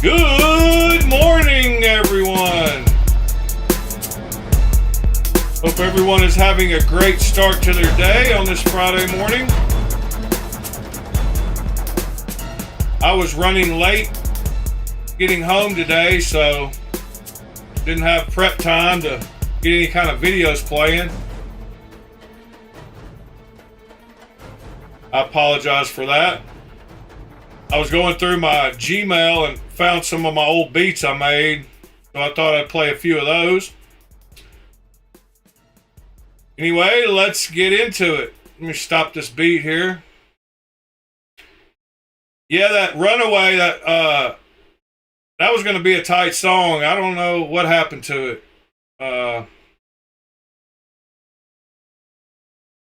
Good morning, everyone. Hope everyone is having a great start to their day on this Friday morning. I was running late getting home today, so didn't have prep time to get any kind of videos playing. I apologize for that. I was going through my Gmail and found some of my old beats I made, so I thought I'd play a few of those. Anyway, let's get into it. Let me stop this beat here. Yeah, that Runaway, that was going to be a tight song. I don't know what happened to it.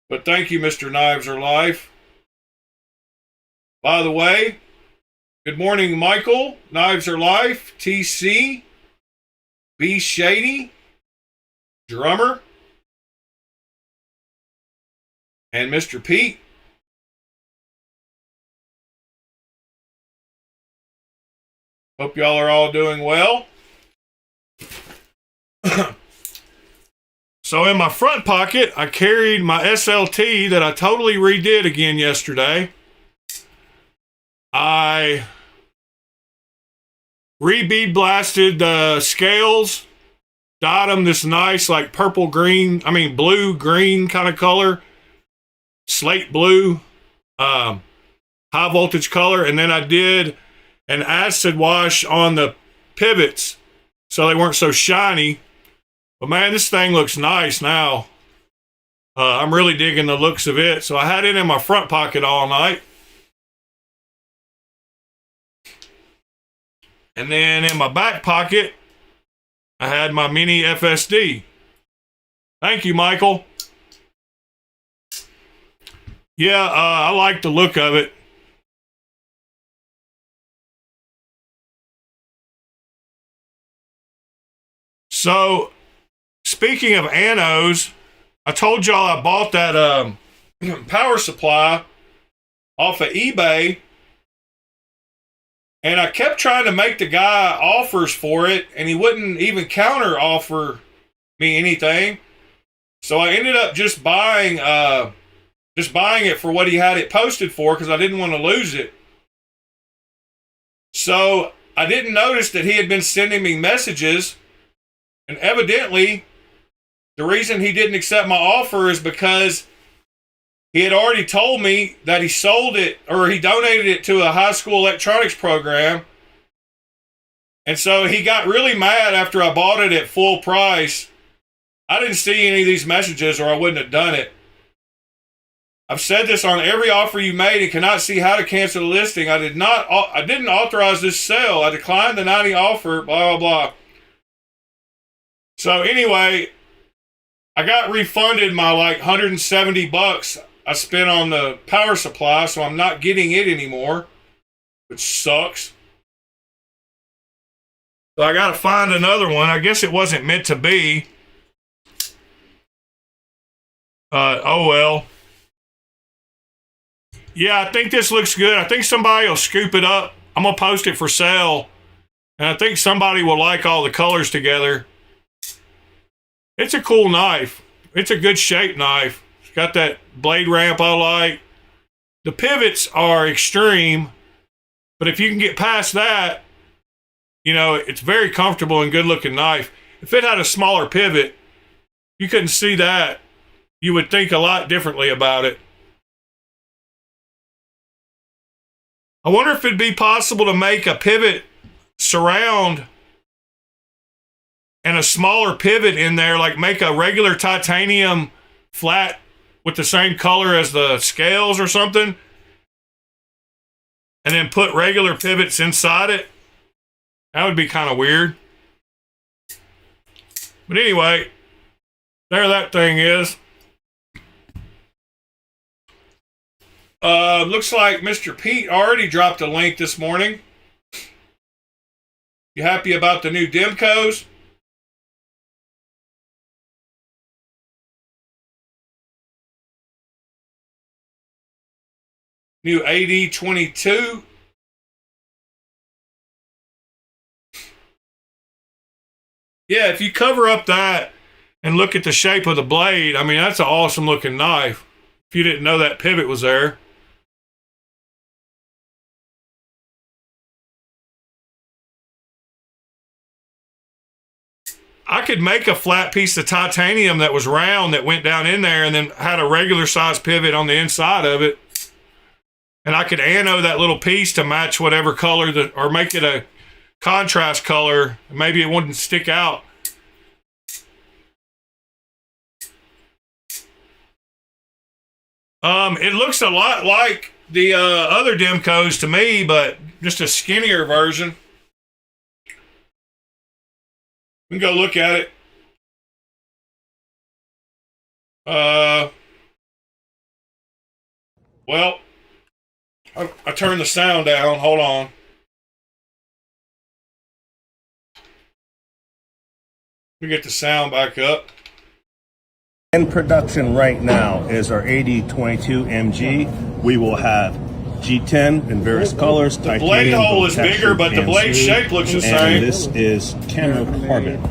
But thank you, Mr. Knives Are Life. By the way, good morning, Michael, Knives Are Life, TC, B Shady, Drummer, and Mr. Pete. Hope y'all are all doing well. So in my front pocket, I carried my SLT that I totally redid again yesterday. I re-bead blasted the scales, dyed them this nice like blue green kind of color, slate blue, high voltage color, and then I did an acid wash on the pivots so they weren't so shiny. But man, this thing looks nice now. I'm really digging the looks of it. So I had it in my front pocket all night. And then in my back pocket, I had my mini FSD. Thank you, Michael. Yeah, I like the look of it. So, speaking of anos, I told y'all I bought that power supply off of eBay. And I kept trying to make the guy offers for it, and he wouldn't even counter offer me anything. So I ended up just buying it for what he had it posted for because I didn't want to lose it. So I didn't notice that he had been sending me messages, and evidently the reason he didn't accept my offer is because he had already told me that he sold it or he donated it to a high school electronics program. And so he got really mad after I bought it at full price. I didn't see any of these messages or I wouldn't have done it. I've said this on every offer you made and cannot see how to cancel the listing. I didn't authorize this sale. I declined the 90 offer, blah, blah, blah. So anyway, I got refunded my like $170 I spent on the power supply, so I'm not getting it anymore, which sucks. So I got to find another one. I guess it wasn't meant to be. Oh well. Yeah, I think this looks good. I think somebody will scoop it up. I'm going to post it for sale. And I think somebody will like all the colors together. It's a cool knife. It's a good shaped knife. It's got that blade ramp I like. The pivots are extreme. But if you can get past that, you know, it's very comfortable and good looking knife. If it had a smaller pivot, you couldn't see that. You would think a lot differently about it. I wonder if it'd be possible to make a pivot surround and a smaller pivot in there, like make a regular titanium flat with the same color as the scales or something, and then put regular pivots inside it. That would be kind of weird. But anyway, there that thing is. Looks like Mr. Pete already dropped a link this morning. You happy about the new Demcos? New AD22 Yeah, if you cover up that and look at the shape of the blade, I mean, that's an awesome looking knife. If you didn't know that pivot was there. I could make a flat piece of titanium that was round that went down in there and then had a regular size pivot on the inside of it. And I could anode that little piece to match whatever color that, or make it a contrast color. Maybe it wouldn't stick out. It looks a lot like the other Demcos to me, but just a skinnier version. We can go look at it. Well, I turned the sound down. Hold on. Let me get the sound back up. In production right now is our AD22 MG. We will have G10 in various colors. The blade hole is bigger, but the blade shape looks the same. And this is camo carbon.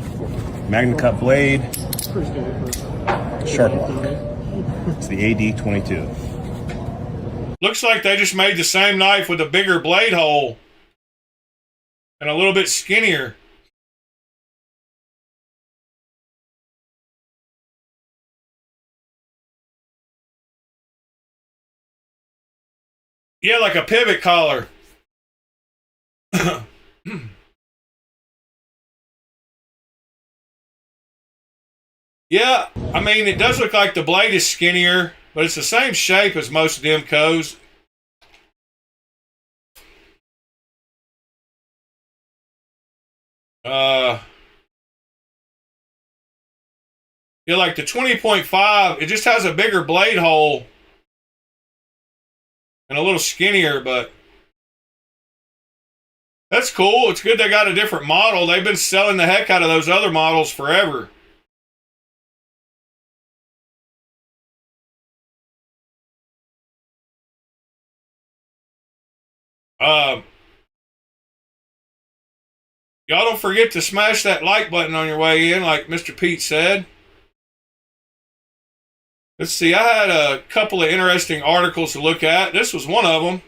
Magna Cut blade. Sharp lock. It's the AD22. Looks like they just made the same knife with a bigger blade hole and a little bit skinnier. Yeah, like a pivot collar. Yeah, I mean, it does look like the blade is skinnier, but it's the same shape as most Demcos. Yeah, like the 20.5, it just has a bigger blade hole and a little skinnier, but that's cool. It's good they got a different model. They've been selling the heck out of those other models forever. Y'all don't forget to smash that like button on your way in, like Mr. Pete said. Let's see, I had a couple of interesting articles to look at. This was one of them.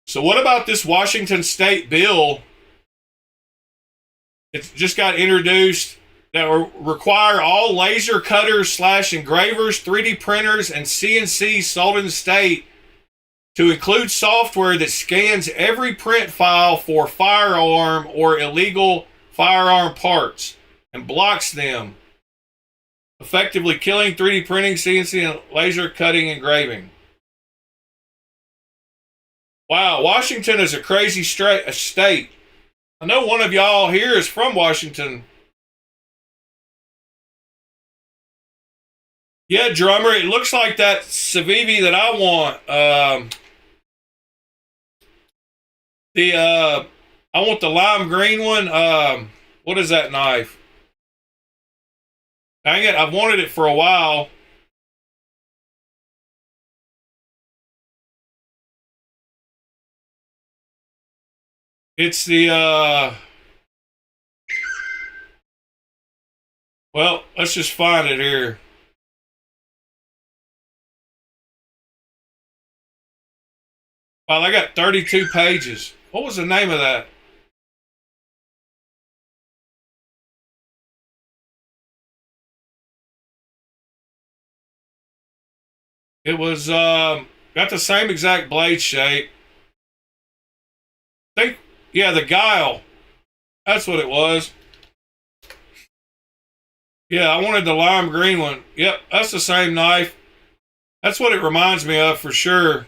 So what about this Washington State bill? It just got introduced that will require all laser cutters / engravers, 3D printers, and CNCs sold in the state to include software that scans every print file for firearm or illegal firearm parts and blocks them, effectively killing 3D printing, CNC, and laser cutting engraving. Wow, Washington is a crazy state. I know one of y'all here is from Washington. Yeah, drummer, it looks like that Civivi that I want. I want the lime green one. What is that knife? Dang it, I've wanted it for a while. It's the, well, let's just find it here. Wow, I got 32 pages. What was the name of that? It was, got the same exact blade shape. I think, yeah, the Guile. That's what it was. Yeah, I wanted the lime green one. Yep, that's the same knife. That's what it reminds me of for sure.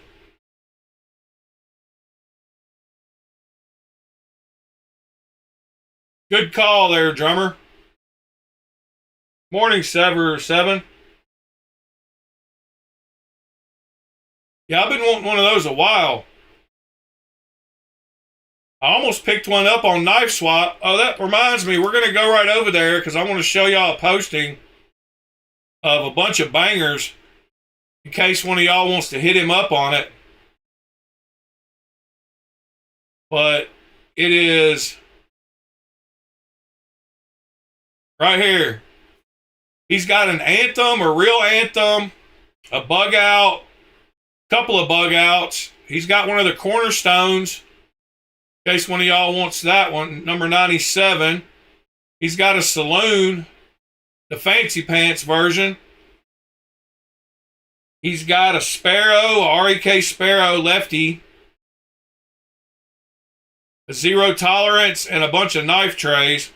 Good call there, drummer. Morning, Sever 7. Yeah, I've been wanting one of those a while. I almost picked one up on Knife Swap. Oh, that reminds me, we're going to go right over there because I want to show y'all a posting of a bunch of bangers in case one of y'all wants to hit him up on it. But it is Right here. He's got an Anthem, a real Anthem, a bug out, couple of bug outs. He's got one of the Cornerstones, in case one of y'all wants that one, number 97. He's got a Saloon, the Fancy Pants version. He's got a Sparrow, a REK Sparrow lefty, a Zero Tolerance, and a bunch of knife trays.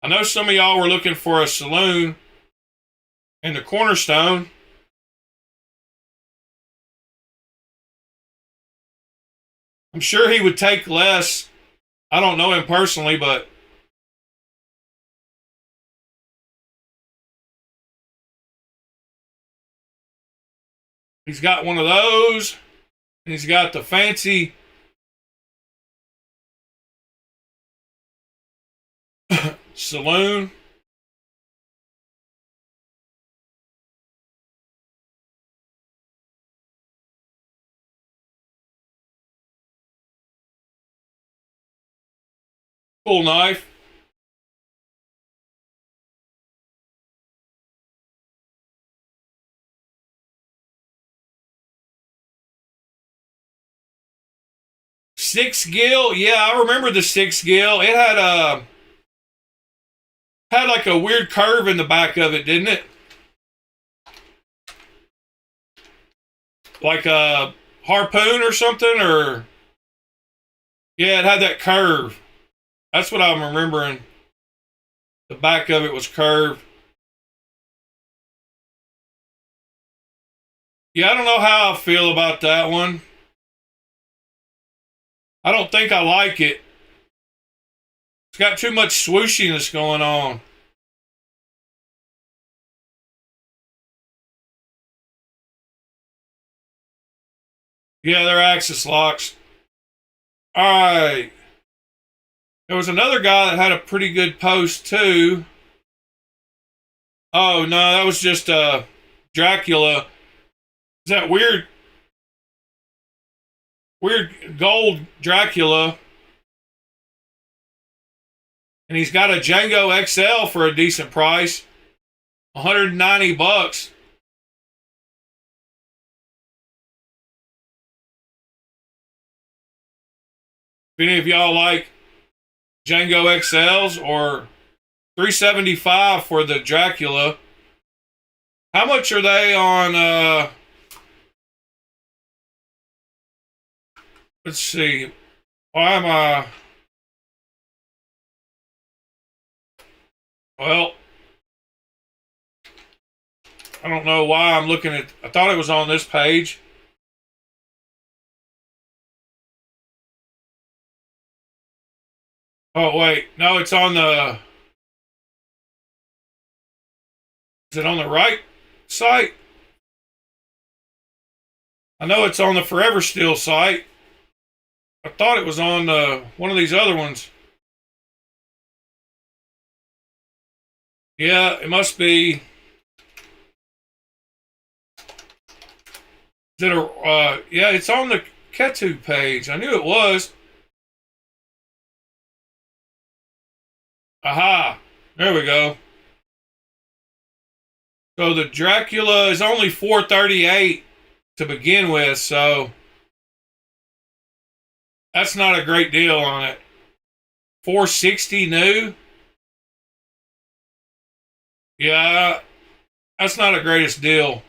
I know some of y'all were looking for a Saloon and the Cornerstone. I'm sure he would take less. I don't know him personally, but he's got one of those. And he's got the fancy Saloon. Cool knife. Six Gill, yeah, I remember the Six Gill. It had like a weird curve in the back of it, didn't it? Like a harpoon or something, or yeah, it had that curve. That's what I'm remembering. The back of it was curved. Yeah, I don't know how I feel about that one. I don't think I like it. It's got too much swooshiness going on. Yeah, they're axis locks. Alright. There was another guy that had a pretty good post too. Oh no, that was just Dracula. Is that weird gold Dracula? And he's got a Django XL for a decent price. $190. If any of y'all like Django XLs, or $375 for the Dracula. How much are they on let's see. Why am I well, I don't know why I'm looking at, I thought it was on this page. Oh wait, no, it's on the, is it on the right site? I know it's on the Forever Steel site. I thought it was on one of these other ones. Yeah, it must be. Is it a, yeah, it's on the Ketuo page. I knew it was. Aha, there we go. So the Dracula is only $438 to begin with, so that's not a great deal on it. $460 new. Yeah, that's not a greatest deal.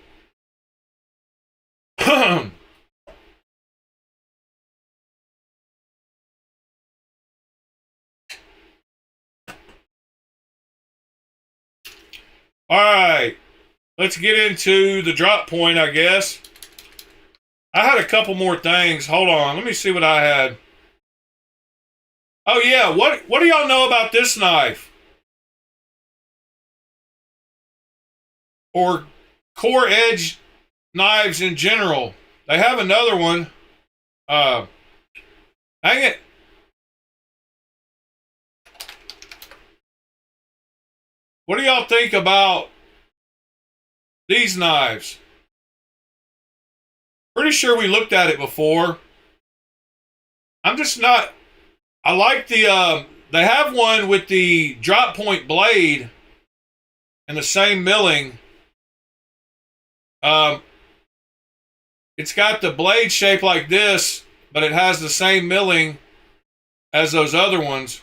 All right, let's get into the drop point, I guess. I had a couple more things. Hold on, let me see what I had. Oh yeah, what do y'all know about this knife? Or core edge knives in general. They have another one. Hang it. What do y'all think about these knives? Pretty sure we looked at it before. I'm just not, I like the, they have one with the drop point blade. and the same milling. It's got the blade shape like this, but it has the same milling as those other ones.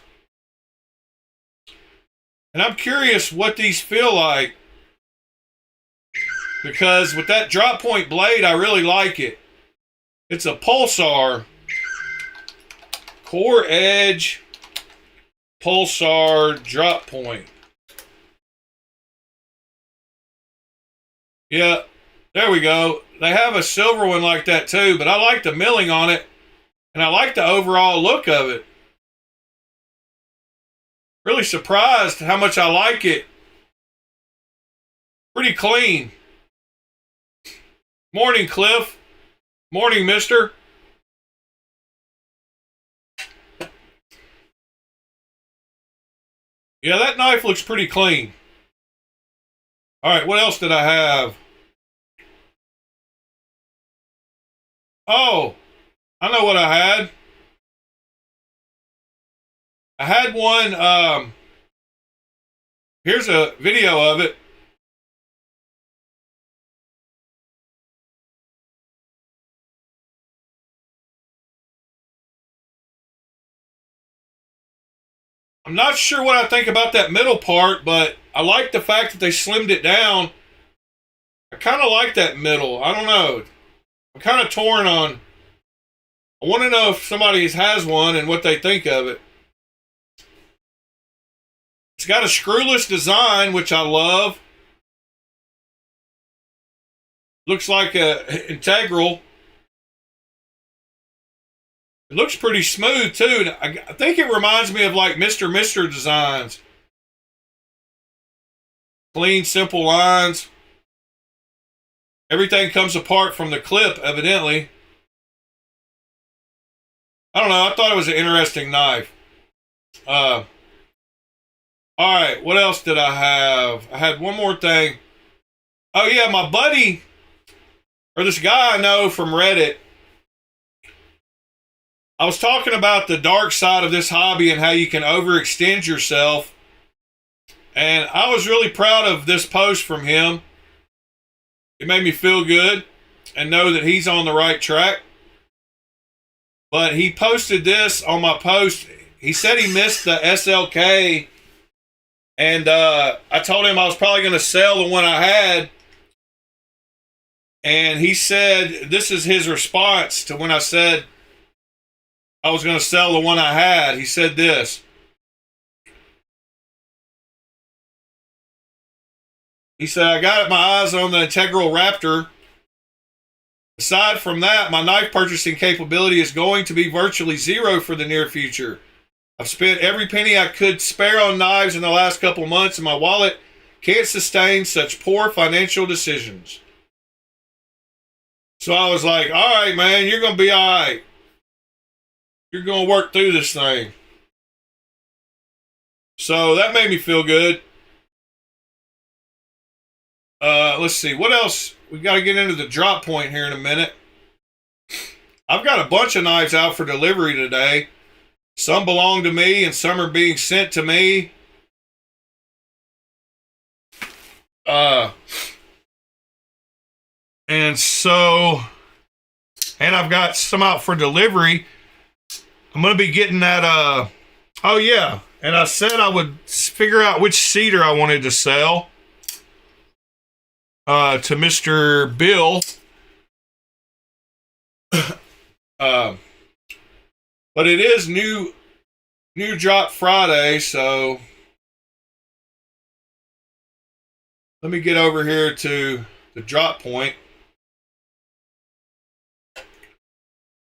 And I'm curious what these feel like, because with that drop point blade, I really like it. It's a Pulsar Core Edge Pulsar drop point. Yeah, there we go. They have a silver one like that too, but I like the milling on it, and I like the overall look of it. Really surprised how much I like it. Pretty clean. Morning, Cliff. Morning, mister. Yeah, that knife looks pretty clean. All right, what else did I have? Oh, I know what I had. I had one, here's a video of it. I'm not sure what I think about that middle part, but I like the fact that they slimmed it down. I kind of like that middle. I don't know. I'm kind of torn on. I want to know if somebody has one and what they think of it. It's got a screwless design, which I love. Looks like a integral. It looks pretty smooth too. I think it reminds me of like Mr. Mister designs. Clean, simple lines. Everything comes apart from the clip, evidently. I don't know. I thought it was an interesting knife. All right. What else did I have? I had one more thing. Oh yeah, my buddy, or this guy I know from Reddit. I was talking about the dark side of this hobby and how you can overextend yourself. And I was really proud of this post from him. It made me feel good and know that he's on the right track. But he posted this on my post. He said he missed the SLK. And I told him I was probably going to sell the one I had. And he said, this is his response to when I said I was going to sell the one I had. He said this. He said, I got my eyes on the Integral Raptor. Aside from that, my knife purchasing capability is going to be virtually zero for the near future. I've spent every penny I could spare on knives in the last couple months, and my wallet can't sustain such poor financial decisions. So I was like, all right, man, you're going to be all right. You're going to work through this thing. So that made me feel good. Let's see. What else? We got to get into the drop point here in a minute. I've got a bunch of knives out for delivery today. Some belong to me and some are being sent to me. And I've got some out for delivery. I'm going to be getting that, oh yeah. And I said I would figure out which cedar I wanted to sell. To Mr. Bill. But it is new drop Friday, so let me get over here to the drop point.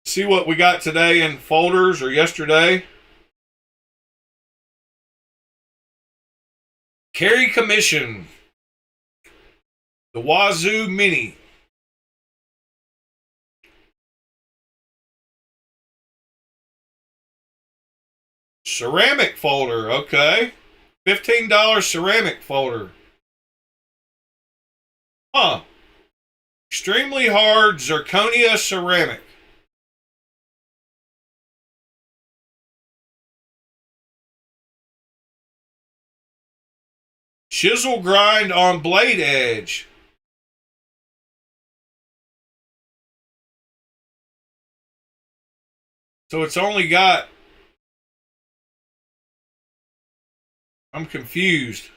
See what we got today in folders or yesterday. Carry commission. The Wazoo Mini. Ceramic folder, okay. $15 ceramic folder. Huh. Extremely hard zirconia ceramic. Chisel grind on blade edge. So it's only got... I'm confused.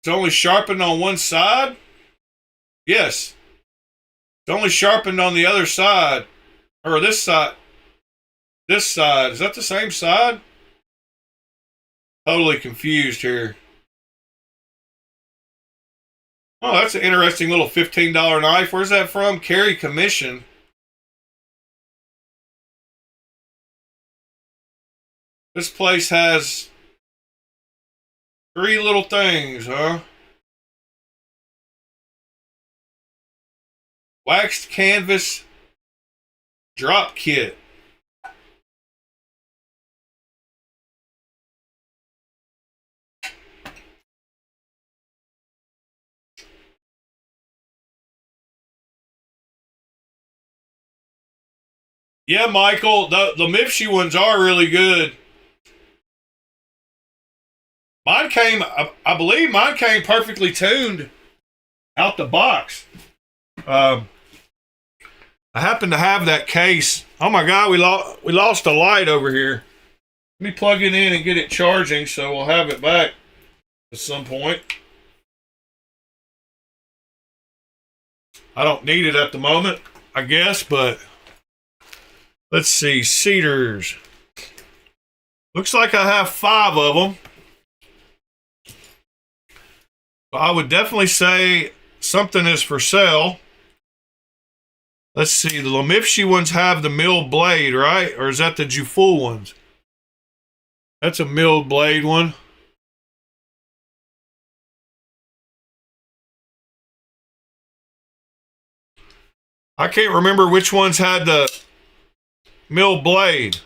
It's only sharpened on one side? Yes. It's only sharpened on the other side. Or this side. This side. Is that the same side? Totally confused here. Oh, that's an interesting little $15 knife. Where's that from? Carry commission. This place has 3 little things, huh? Waxed canvas drop kit. Yeah, Michael, the Mipsy ones are really good. Mine came, I believe mine came perfectly tuned out the box. I happen to have that case. Oh my God, we lost a light over here. Let me plug it in and get it charging so we'll have it back at some point. I don't need it at the moment, I guess, but let's see, cedars. Looks like I have 5 of them. But I would definitely say something is for sale. Let's see, the Lamipshi ones have the milled blade, right? Or is that the Juful ones? That's a milled blade one. I can't remember which ones had the milled blade.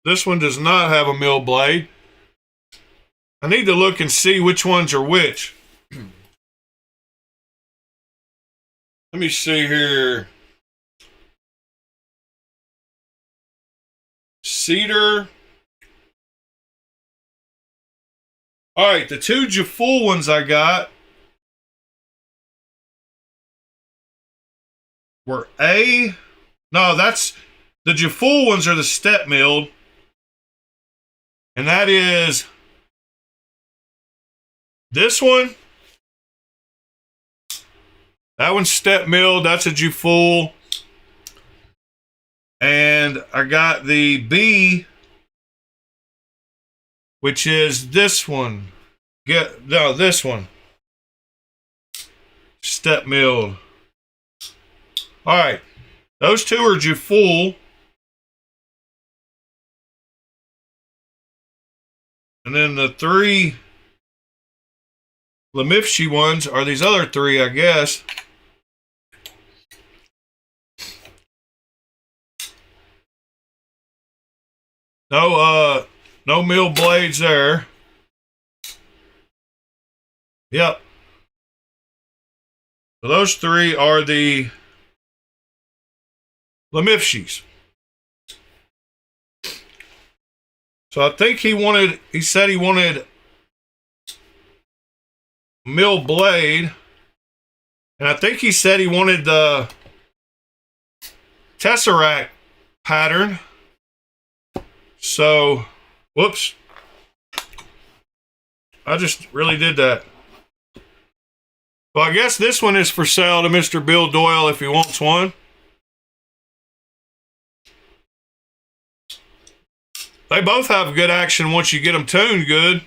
This one does not have a milled blade. I need to look and see which ones are which. Let me see here. Cedar. All right, the 2 Jaful ones I got were A. No, that's the Jaful ones are the step milled. And that is this one. That one's step milled. That's a Juful. And I got the B, which is this one. This one. Step milled. All right. Those 2 are Juful. And then the 3 Lamipshi ones are these other 3, I guess. No mill blades there. Yep. So those 3 are the Lamipshis. So I think he said he wanted mill blade. And I think he said he wanted the Tesseract pattern. So, whoops. I just really did that. Well, I guess this one is for sale to Mr. Bill Doyle if he wants one. They both have good action once you get them tuned good.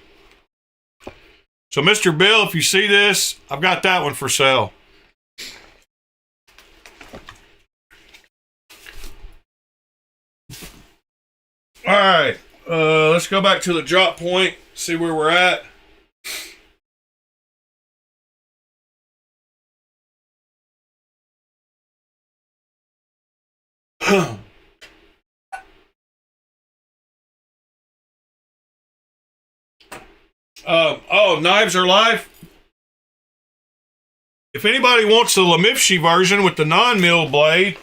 So, Mr. Bill, if you see this, I've got that one for sale. All right, let's go back to the drop point, see where we're at. Oh, knives are live? If anybody wants the Lemifshi version with the non-mill blade,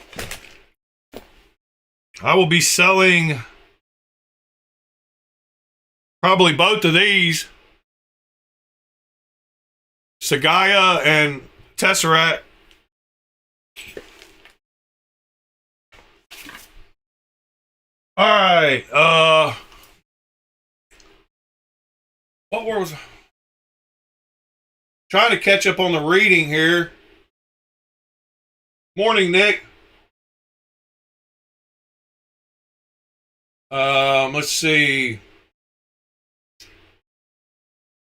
I will be selling probably both of these, Sagaya and Tesseract. All right, what was trying to catch up on the reading here. Morning, Nick. Let's see.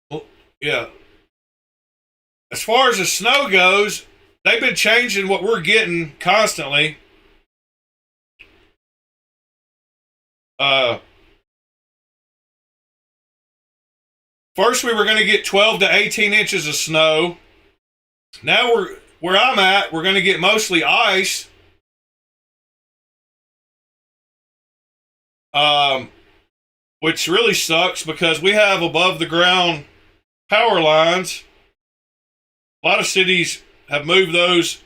Well, yeah. As far as the snow goes, they've been changing what we're getting constantly. First we were going to get 12 to 18 inches of snow. Now where I'm at, we're going to get mostly ice. Which really sucks because we have above the ground power lines. A lot of cities have moved those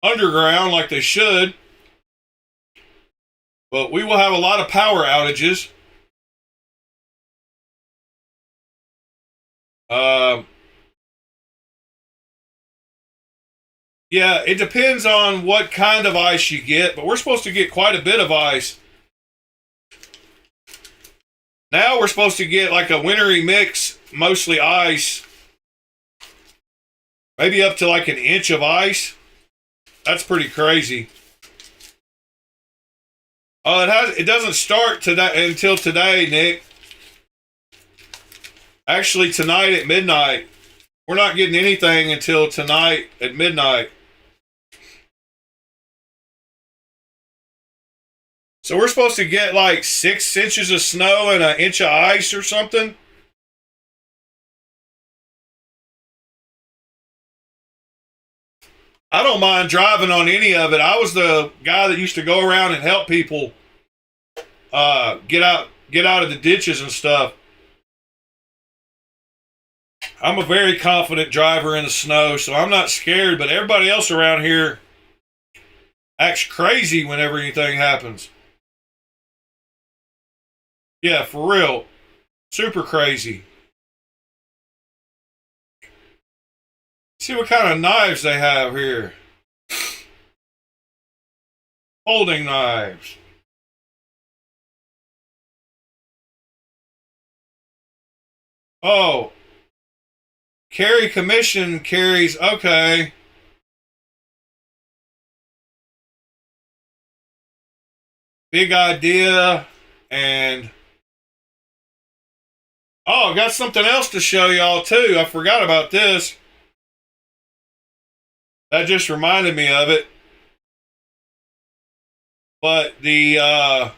underground like they should. But we will have a lot of power outages. Yeah, it depends on what kind of ice you get, but we're supposed to get quite a bit of ice. Now we're supposed to get like a wintry mix, mostly ice. Maybe up to like an inch of ice. That's pretty crazy. Oh, it doesn't start until today, Nick. Actually, tonight at midnight. We're not getting anything until tonight at midnight. So we're supposed to get like 6 inches of snow and an inch of ice or something. I don't mind driving on any of it. I was the guy that used to go around and help people get out of the ditches and stuff. I'm a very confident driver in the snow, so I'm not scared, but everybody else around here acts crazy whenever anything happens. Yeah, for real. Super crazy. See what kind of knives they have here. Folding knives. Oh. Carry commission carries, okay. Big idea. And oh, I got something else to show y'all too. I forgot about this. That just reminded me of it. But the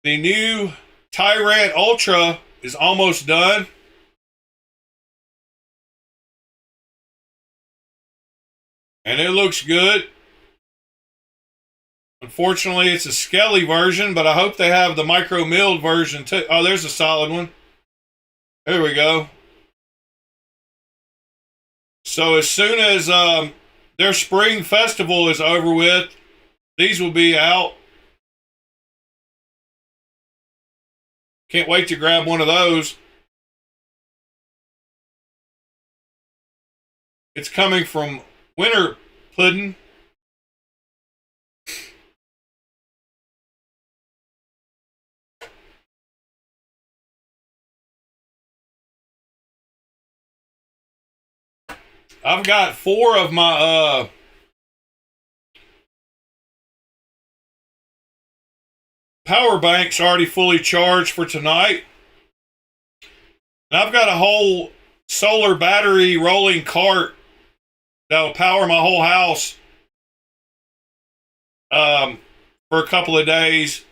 new Tyrant Ultra is almost done. And it looks good. Unfortunately, it's a skelly version, but I hope they have the micro milled version too. Oh, there's a solid one. There we go. So as soon as their spring festival is over with, these will be out. Can't wait to grab one of those. It's coming from Winter Pudding. I've got 4 of my power banks already fully charged for tonight. And I've got a whole solar battery rolling cart that'll power my whole house for a couple of days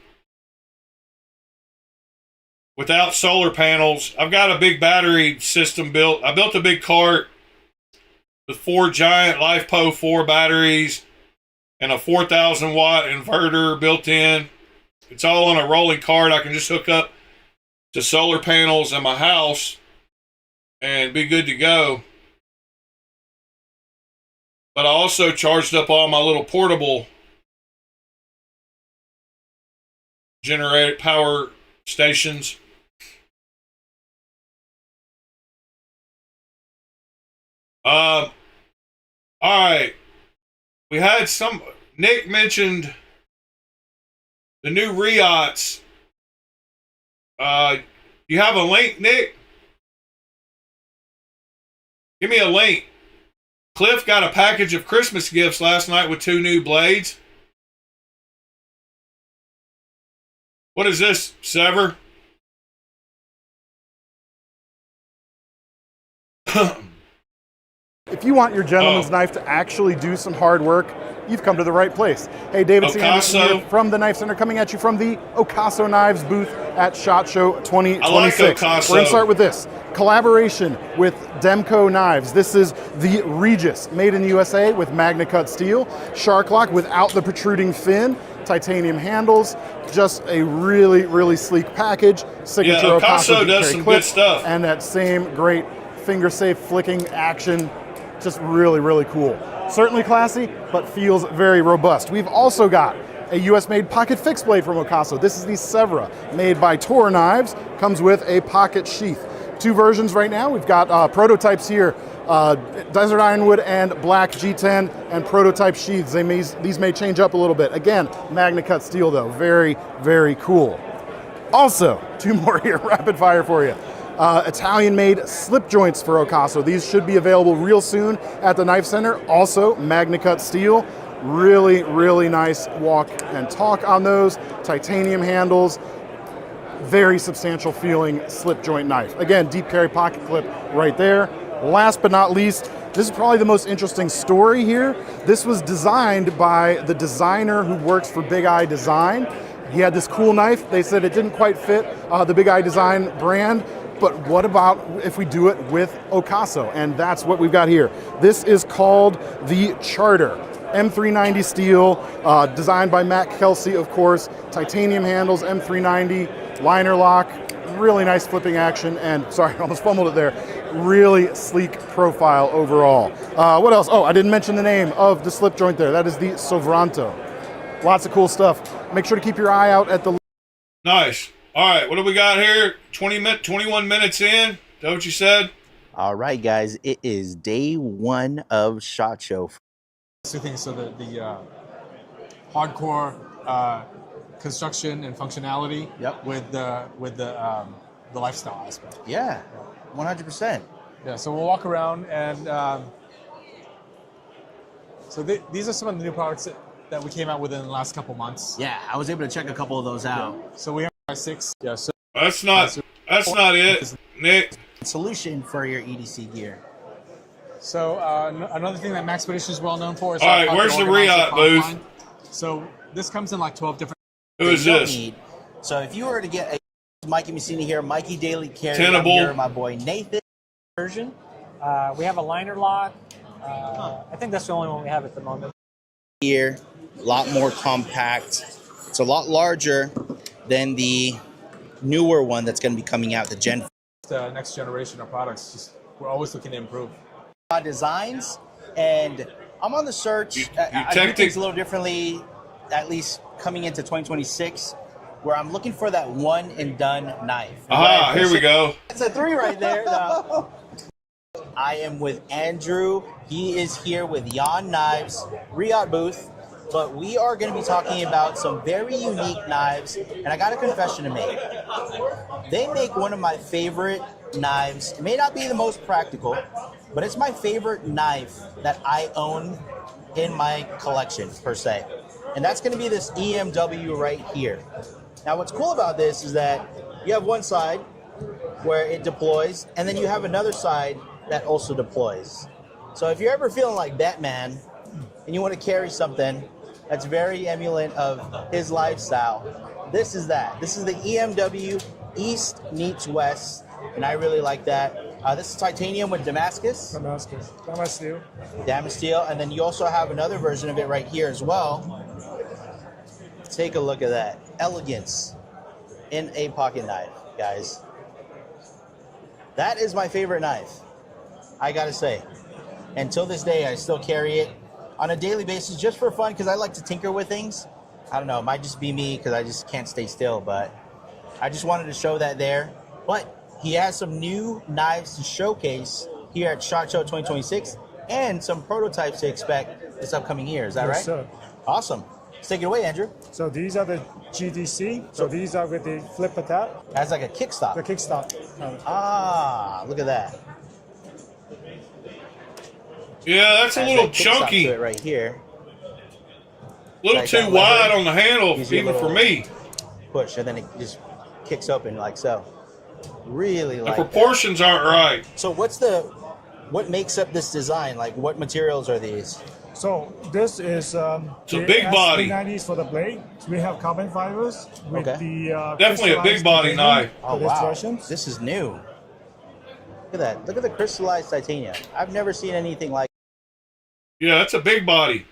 without solar panels. I've got a big battery system built. I built a big cart with 4 giant LiFePo 4 batteries and a 4,000 watt inverter built in. It's all on a rolling cart. I can just hook up to solar panels in my house and be good to go. But I also charged up all my little portable generated power stations. All right. We had Nick mentioned the new Riots. You have a link, Nick? Give me a link. Cliff got a package of Christmas gifts last night with 2 new blades. What is this, Sever? If you want your gentleman's knife to actually do some hard work, you've come to the right place. Hey, David Anderson here from the Knife Center, coming at you from the Ocaso Knives booth at SHOT Show 2026. I like Ocaso. We're going to start with this. Collaboration with Demco Knives. This is the Regis, made in the USA with Magna Cut steel. Shark lock without the protruding fin. Titanium handles. Just a really, really sleek package. Signature Ocaso does some good stuff. And that same great finger safe flicking action. Just really, really cool. Certainly classy, but feels very robust. We've also got a US-made pocket fixed blade from Ocaso. This is the Severa, made by Tor Knives. Comes with a pocket sheath. 2 versions right now. We've got prototypes here, Desert Ironwood and Black G10, and prototype sheaths. These may change up a little bit. Again, Magna Cut steel though. Very, very cool. Also, 2 more here, rapid fire for you. Italian-made slip joints for Ocaso. These should be available real soon at the Knife Center. Also, Magna Cut steel. Really, really nice walk and talk on those. Titanium handles. Very substantial feeling slip joint knife. Again, deep carry pocket clip right there. Last but not least, this is probably the most interesting story here. This was designed by the designer who works for Big Eye Design. He had this cool knife. They said it didn't quite fit the Big Eye Design brand, but what about if we do it with Ocaso? And that's what we've got here. This is called the Charter. M390 steel, designed by Matt Kelsey, of course. Titanium handles, M390, liner lock, really nice flipping action, and sorry, I almost fumbled it there. Really sleek profile overall. What else? Oh, I didn't mention the name of the slip joint there. That is the Sovranto. Lots of cool stuff. Make sure to keep your eye out at the... Nice. All right, what do we got here? 21 minutes in. Is that what you said? All right, guys. It is day 1 of SHOT Show. Two things. So the hardcore construction and functionality. Yep. With the lifestyle aspect. Yeah, 100%. Yeah. So we'll walk around and so these are some of the new products that we came out with in the last couple months. Yeah, I was able to check a couple of those out. Yeah. So we have 6. Yeah. So That's not it, Nick. Solution for your EDC gear. So another thing that Maxpedition is well known for is... All right, where's the Riot booth? Line. So this comes in like 12 different... Who is this? So if you were to get a Mikey Messina here, Mikey Daily Carry, Tenable. here, my boy Nathan version. We have a liner lock. I think that's the only one we have at the moment. Here, a lot more compact. It's a lot larger than the newer one that's going to be coming out, the Gen. The next generation of products. Just we're always looking to improve. Designs, and I'm on the search. I do things a little differently, at least coming into 2026, where I'm looking for that one and done knife. Aha, here we go. It's a 3 right there. No. I am with Andrew. He is here with Yon Knives, Riot booth, but we are going to be talking about some very unique knives, and I got a confession to make. They make one of my favorite knives. It may not be the most practical, but it's my favorite knife that I own in my collection, per se. And that's going to be this EMW right here. Now, what's cool about this is that you have one side where it deploys, and then you have another side that also deploys. So if you're ever feeling like Batman and you want to carry something that's very emulate of his lifestyle, this is that. This is the EMW East meets West, and I really like that. This is titanium with Damascus. Damasteel, and then you also have another version of it right here as well. Take a look at that. Elegance in a pocket knife, guys. That is my favorite knife, I gotta say. Until this day, I still carry it on a daily basis just for fun because I like to tinker with things. I don't know, it might just be me because I just can't stay still, but I just wanted to show that there. But he has some new knives to showcase here at SHOT Show 2026 and some prototypes to expect this upcoming year. Is that right? Yes, sir. Awesome. Let's take it away, Andrew. So these are the GTC. So these are with the flip attack, That's like a kickstop. the kickstop. Ah, look at that. Yeah, that's a Has little that kickstop chunky. to it right here. A little Like too that wide lever. on the handle, Gives you a even for little- me. Push, and then it just kicks open like so. Really The like that. proportions aren't right. So what makes up this design? Like what materials are these? So this is a the big body. S390s for the blade. We have carbon fibers with Okay. the Definitely a big crystallized body titanium knife. Oh for this wow, versions. this is new. Look at that. Look at the crystallized titanium. I've never seen anything like Yeah, that's a big body.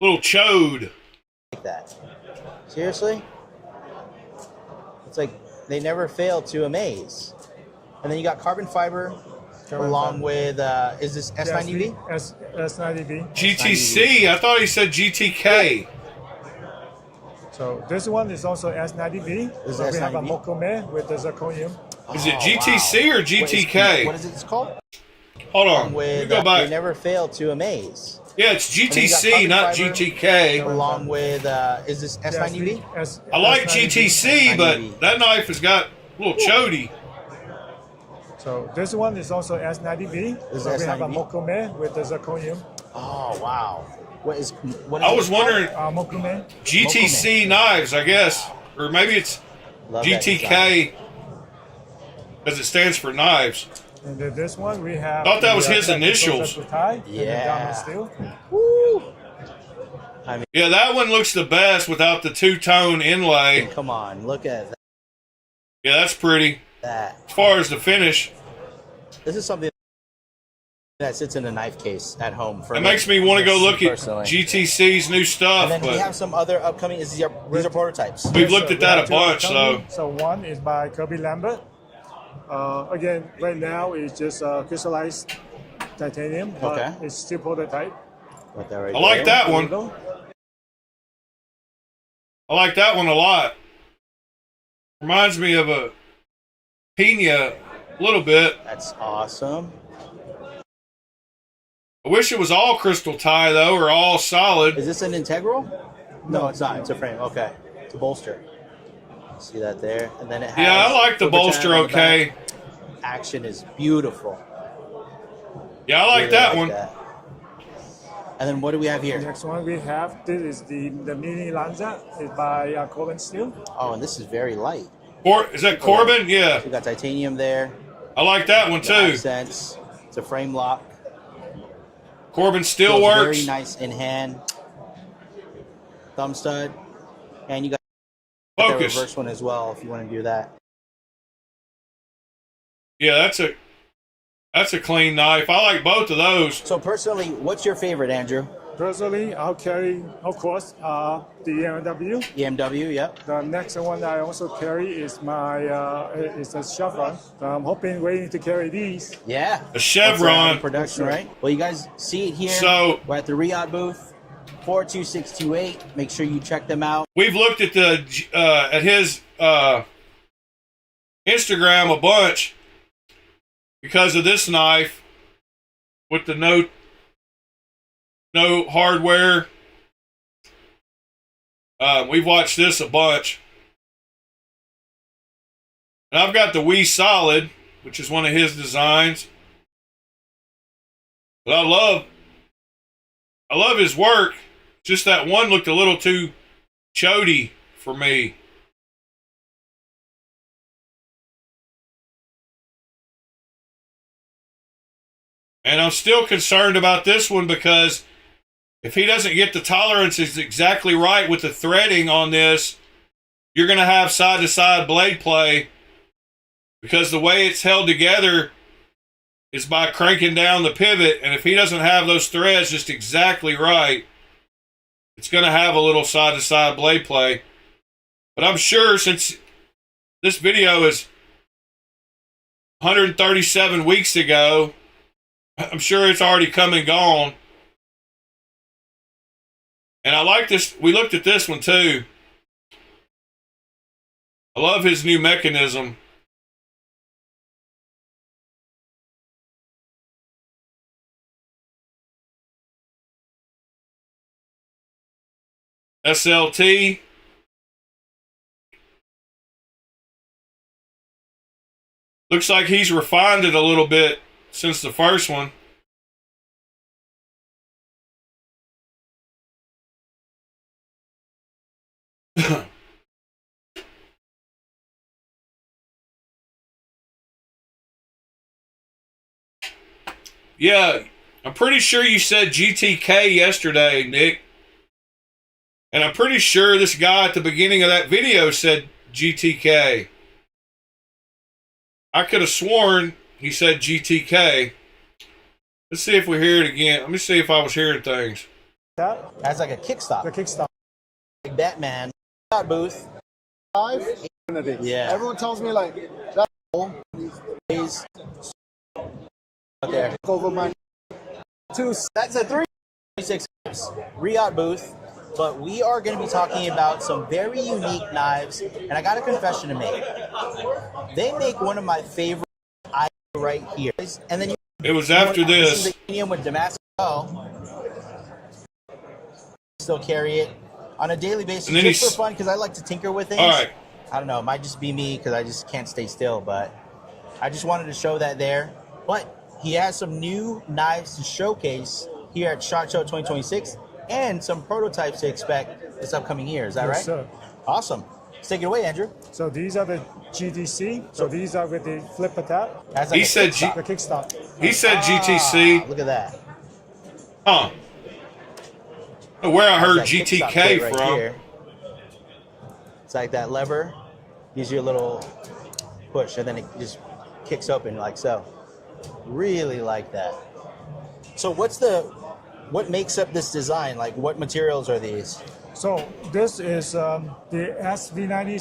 Little chode. that. Seriously? It's like they never fail to amaze. And then you got carbon fiber Carbon along fiber. with is this S90V? S90V. GTC. I thought he said GTK. So this one is also S90V. This is So we have a S90V? Mokome with the zirconium. Is it Oh, GTC wow. or GTK? What is it called? Hold on. Let me With go they back. never fail to amaze. Yeah, it's then you got GTC, carbon not fiber. GTK. Along with is this S90V? I like S90V. GTC, but that knife has got a little chody. So this one is also S90V. This is So we have a S90V? Mokome with the zirconium. Oh wow. What is I it was called? wondering, Mokome. GTC knives, I guess. Or maybe it's Love that GTK because it stands for knives. And then this one we have. Thought that was the, his initials. Tie, and the Yeah. diamond steel. Woo! Yeah, that one looks the best without the two-tone inlay. Come on, look at Yeah, that's pretty. that. As far as the finish, This is something that sits in a knife case at home. For it makes me want to go look at personally. GTC's new stuff, And then we have but some other upcoming. These are prototypes. we've looked So at we that have a two bunch, upcoming. so So one is by Kirby Lambert. Again, right now it's just crystallized titanium, but Okay. it's still prototype. Got that right I like there. that one. I like that one a lot. Reminds me of a Pina a little bit. That's awesome. I wish it was all crystal tie though, or all solid. Is this an integral? No, it's not. It's a frame. Okay, it's a bolster. See that there, and then it has. Yeah, I like the flipper bolster tab on the okay. back. Action is beautiful. Yeah, I like Really that one. that. And then what do we have here? Next one we have, this is the mini Lanza. It's by Corbin Steel. Oh, and this is very light. Is that Corbin? Yeah, We got titanium there. I like that one The too. accents. It's a frame lock. Corbin still Feels works. Very nice in hand. Thumb stud, and you got the Focus. reverse one as well if you want to do that. Yeah, that's a clean knife. I like both of those. So personally, what's your favorite, Andrew? Personally, I'll carry, of course, the EMW. EMW, yep. The next one I also carry is my is a Chevron. So I'm waiting to carry these. Yeah. A Chevron. Production, right? Well, you guys see it here. So- we're at the Riyadh booth, 42628. Make sure you check them out. We've looked at at his Instagram a bunch because of this knife with the no hardware. We've watched this a bunch. And I've got the Wee Solid, which is one of his designs. But I love his work. Just that one looked a little too chody for me. And I'm still concerned about this one because if he doesn't get the tolerances exactly right with the threading on this, you're going to have side-to-side blade play because the way it's held together is by cranking down the pivot. And if he doesn't have those threads just exactly right, it's going to have a little side-to-side blade play. But I'm sure since this video is 137 weeks ago. I'm sure it's already come and gone. And I like this. We looked at this one too. I love his new mechanism. SLT. Looks like he's refined it a little bit since the first one. Yeah, I'm pretty sure you said GTK yesterday, Nick. And I'm pretty sure this guy at the beginning of that video said GTK. I could have sworn he said GTK. Let's see if we hear it again. Let me see if I was hearing things. That That's like a kickstop. the kickstart. Like Batman. Booth. Yeah. Everyone tells me like that He's out there. over my That's a 326 Riot booth, but we are going to be talking about some very unique knives, and I got a confession to make. They make one of my favorite items right here, and then It was after this. is the with Damascus. Still carry it on a daily basis And then just he's- for fun because I like to tinker with things. All right. I don't know, it might just be me because I just can't stay still, but I just wanted to show that there. But he has some new knives to showcase here at SHOT Show 2026 and some prototypes to expect this upcoming year. Is that right? Yes, sir. Awesome. Let's take it away, Andrew. So these are the GDC. So these are with the flipper tap, That's like He a said kickstop. the kickstart. He said GTC. Look at that. Huh. Where I heard That's that kickstop GTK kit right from. here. It's like that lever gives you a little push, and then it just kicks open like so. Really like that. So what makes up this design? Like what materials are these? So this is the SV90.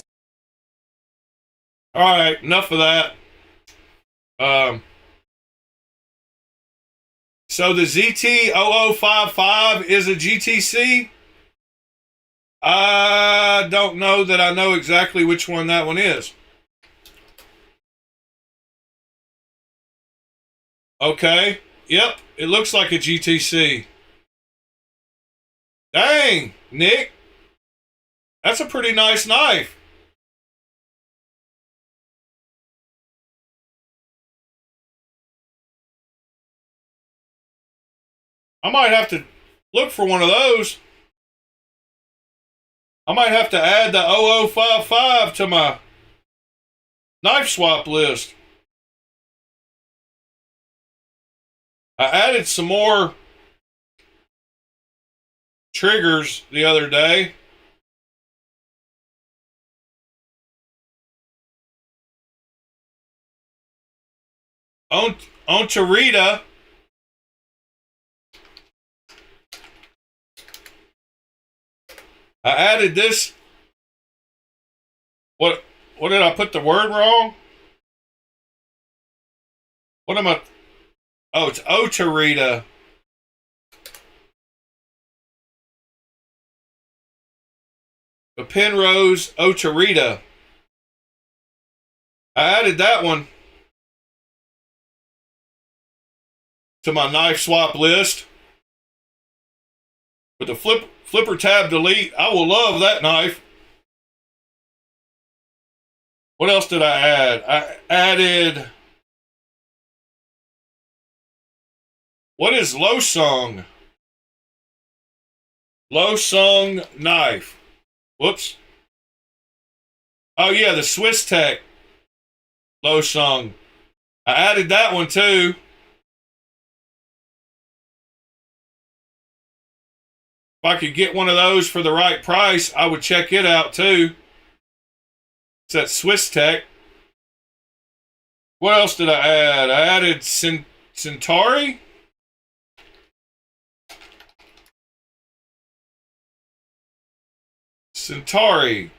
All right, enough of that. So the ZT0055 is a GTC. I don't know that I know exactly which one that one is. Okay. Yep, it looks like a GTC. Dang, Nick. That's a pretty nice knife. I might have to look for one of those. I might have to add the 0055 to my knife swap list. I added some more triggers the other day. On Tarita. I added this. What did I put the word wrong? What am I? Oh, it's Otarita. The Penrose Otarita. I added that one to my knife swap list. With the flipper tab delete, I will love that knife. What else did I add? I added... What is Losung? Losung knife. Whoops. Oh yeah, the Swiss Tech Losung. I added that one too. If I could get one of those for the right price, I would check it out too. It's that Swiss Tech. What else did I add? I added Centauri. Centauri.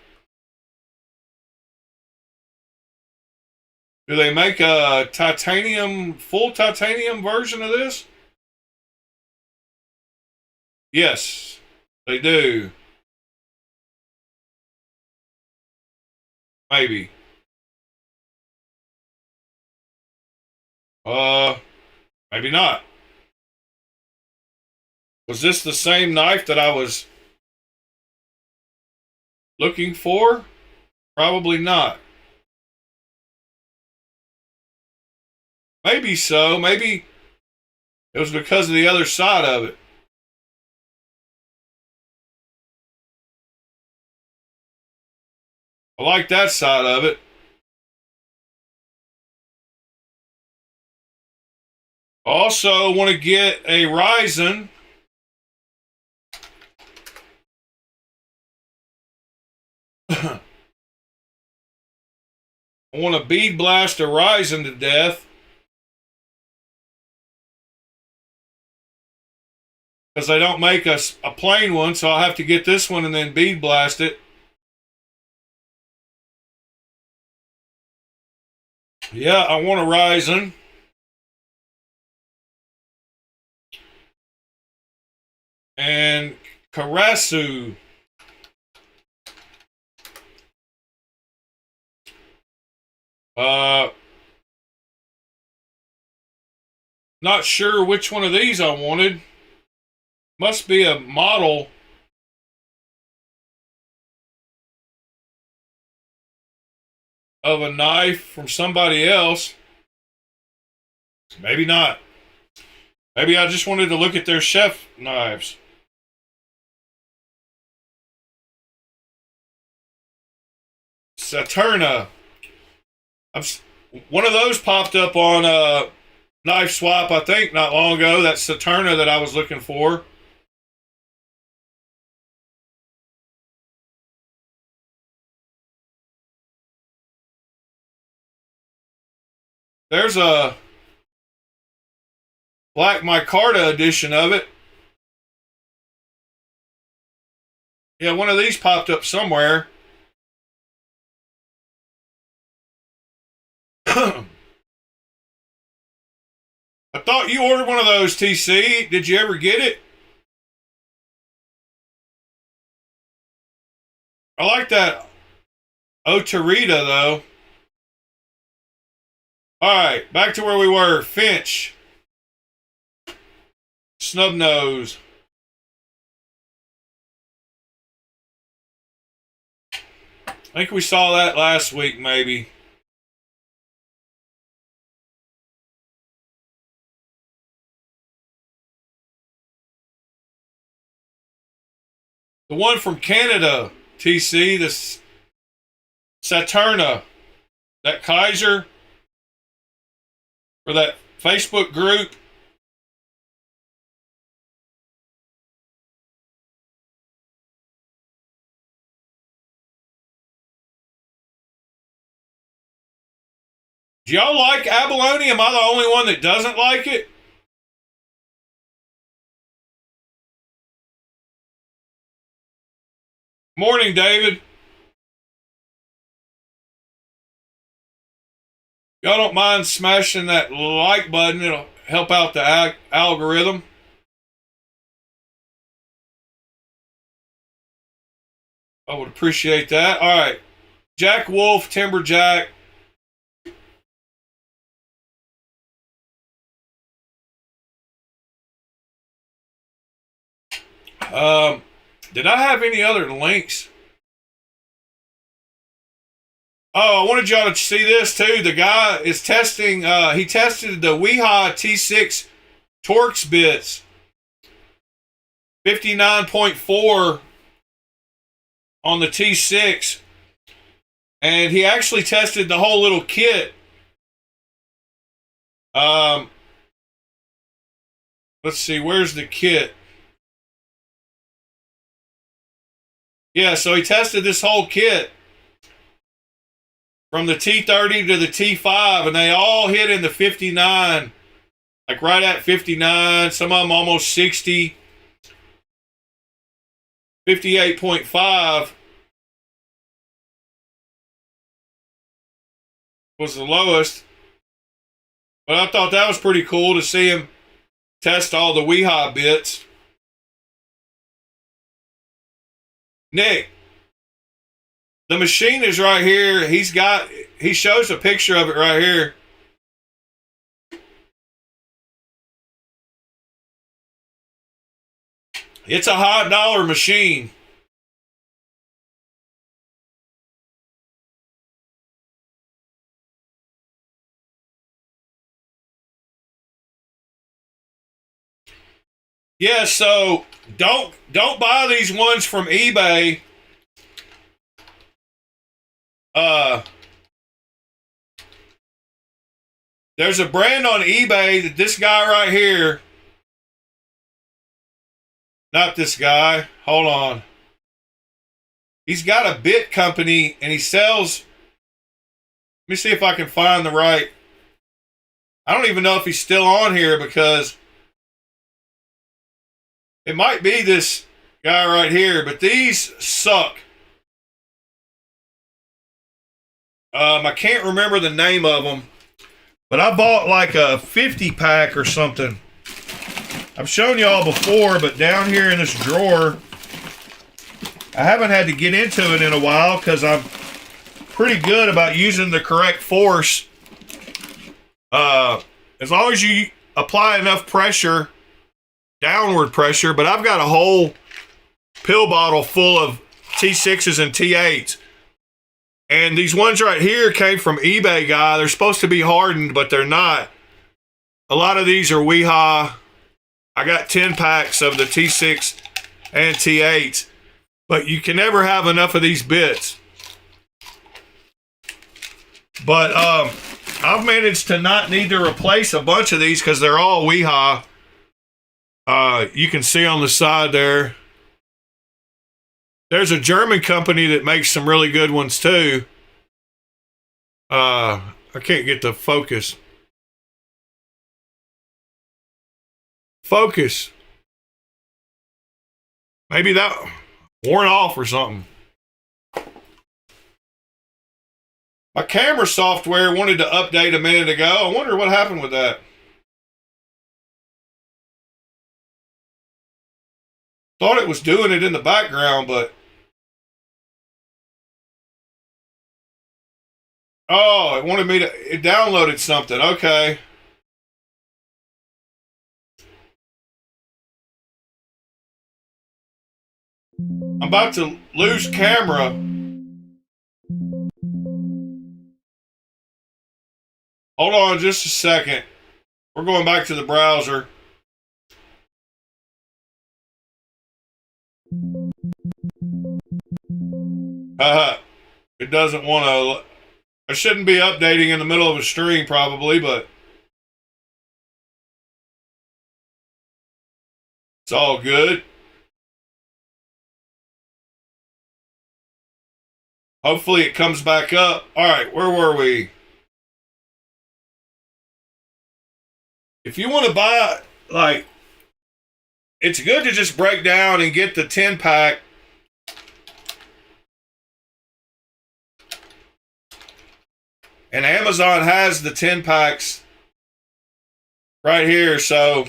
Do they make a titanium, full titanium version of this? Yes, they do. Maybe. Maybe not. Was this the same knife that I was looking for? Probably not. Maybe so. Maybe it was because of the other side of it. I like that side of it. Also want to get a Ryzen. I want to bead blast a Ryzen to death. Because they don't make a plain one, so I'll have to get this one and then bead blast it. Yeah, I want a Ryzen. And Karasu. Not sure which one of these I wanted. Must be a model. Of a knife from somebody else. Maybe not. Maybe I just wanted to look at their chef knives. Saturna. One of those popped up on Knife Swap, I think, not long ago. That's Saturna that I was looking for. There's a Black Micarta edition of it. Yeah, one of these popped up somewhere. I thought you ordered one of those, TC. Did you ever get it? I like that Otarita, though. Alright, back to where we were. Finch. Snub nose. I think we saw that last week, maybe. The one from Canada, TC, this Saturna, that Kaiser, for that Facebook group. Do y'all like abalone? Am I the only one that doesn't like it? Morning, David. Y'all don't mind smashing that like button. It'll help out the algorithm. I would appreciate that. All right. Jack Wolf, Timberjack. Did I have any other links? Oh, I wanted y'all to see this too. The guy is testing, he tested the Weehaw T6 Torx bits. 59.4 on the T6. And he actually tested the whole little kit. Let's see, where's the kit? Yeah, so he tested this whole kit from the T30 to the T5, and they all hit in the 59, like right at 59, some of them almost 60, 58.5 was the lowest. But I thought that was pretty cool to see him test all the Weehaw bits. Nick, the machine is right here. He shows a picture of it right here. It's a high dollar machine. Yeah, so don't buy these ones from eBay. There's a brand on eBay that this guy right here, not this guy, hold on. He's got a bit company and he sells, let me see if I can find the right, I don't even know if he's still on here because it might be this guy right here, but these suck. I can't remember the name of them, but I bought like a 50 pack or something. I've shown y'all before, but down here in this drawer, I haven't had to get into it in a while because I'm pretty good about using the correct force. As long as you apply enough pressure, downward pressure, but I've got a whole pill bottle full of T6s and T8s. And these ones right here came from eBay guy. They're supposed to be hardened, but they're not. A lot of these are Weehaw. I got 10 packs of the T6 and T8s, but you can never have enough of these bits. But I've managed to not need to replace a bunch of these because they're all Weehaw. You can see on the side there. There's a German company that makes some really good ones too. I can't get the focus. Focus. Maybe that worn off or something. My camera software wanted to update a minute ago. I wonder what happened with that. Thought it was doing it in the background, but oh, it wanted me to, it downloaded something. Okay. I'm about to lose camera. Hold on just a second. We're going back to the browser. It doesn't want to. I shouldn't be updating in the middle of a stream probably, but it's all good. Hopefully it comes back up. All right, where were we? If you want to buy, like, it's good to just break down and get the 10 pack. And Amazon has the 10 packs right here. So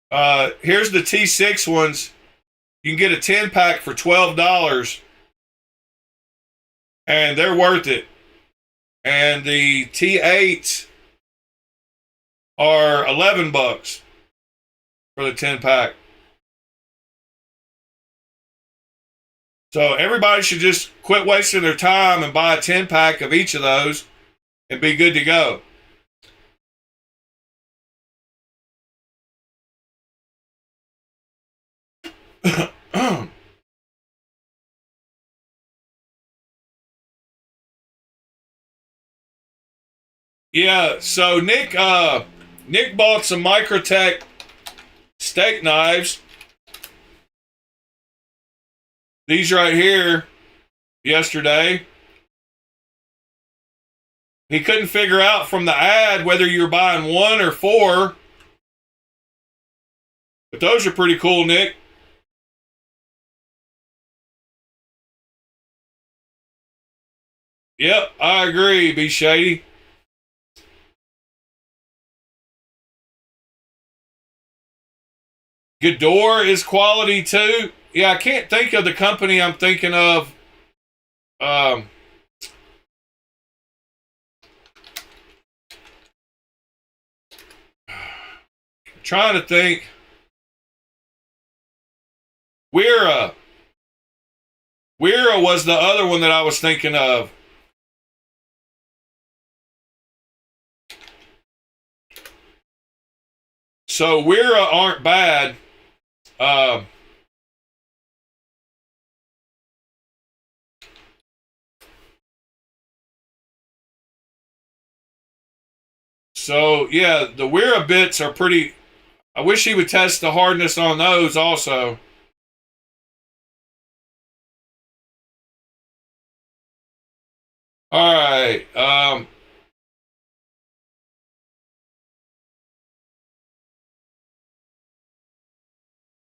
here's the T6 ones. You can get a 10 pack for $12. And they're worth it. And the T8s are $11 for the 10 pack. So everybody should just quit wasting their time and buy a 10 pack of each of those and be good to go. Yeah, so Nick bought some Microtech steak knives. These right here yesterday. He couldn't figure out from the ad whether you're buying 1 or 4. But those are pretty cool, Nick. Yep, I agree, B Shady. Gador is quality too. Yeah, I can't think of the company I'm thinking of. Trying to think. Wera was the other one that I was thinking of. So Wera aren't bad. So yeah, the Wera bits are pretty. I wish he would test the hardness on those also. All right.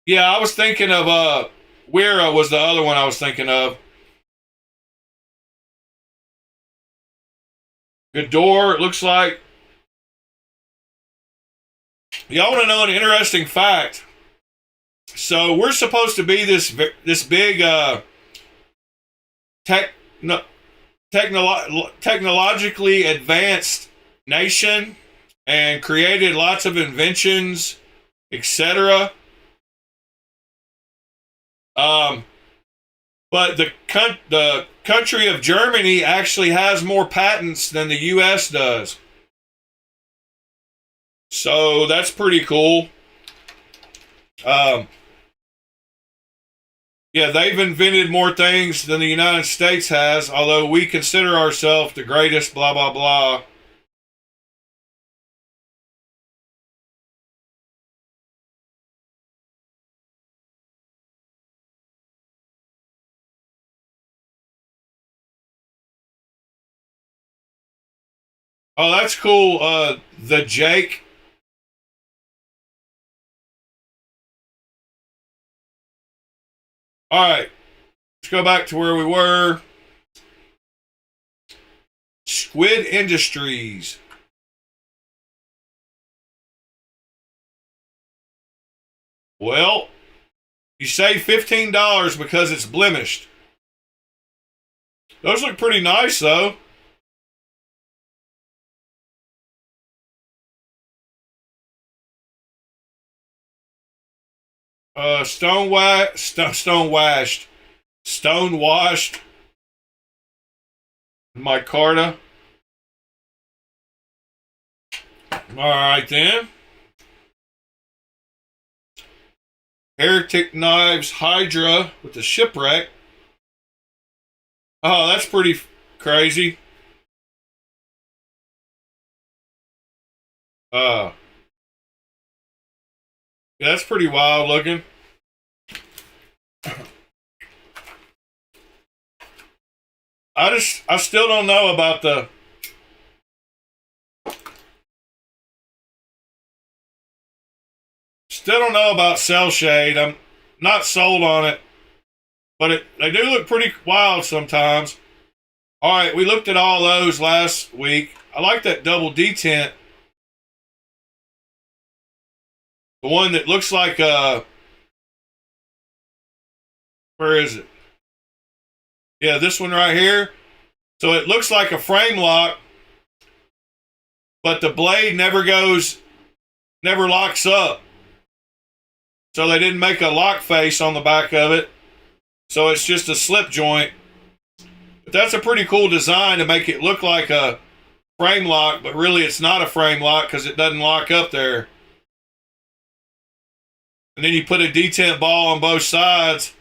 Yeah, I was thinking of Wera was the other one I was thinking of. Gador, it looks like. Y'all want to know an interesting fact? So we're supposed to be this big technologically advanced nation and created lots of inventions, etc. But the country of Germany actually has more patents than the U.S. does. So that's pretty cool. Yeah, they've invented more things than the United States has, although we consider ourselves the greatest, blah, blah, blah. Oh, that's cool. The Jake. All right, let's go back to where we were. Squid Industries. Well, you save $15 because it's blemished. Those look pretty nice, though. Stonewashed. Micarta. All right, then. Heretic Knives Hydra with the shipwreck. Oh, that's pretty crazy. Yeah, that's pretty wild looking. I still don't know about the Cell Shade. I'm not sold on it, but they do look pretty wild sometimes. All right, we looked at all those last week. I like that double detent. The one that looks like where is it? Yeah, this one right here. So it looks like a frame lock, but the blade never locks up. So they didn't make a lock face on the back of it. So it's just a slip joint. But that's a pretty cool design to make it look like a frame lock, but really it's not a frame lock because it doesn't lock up there. And then you put a detent ball on both sides.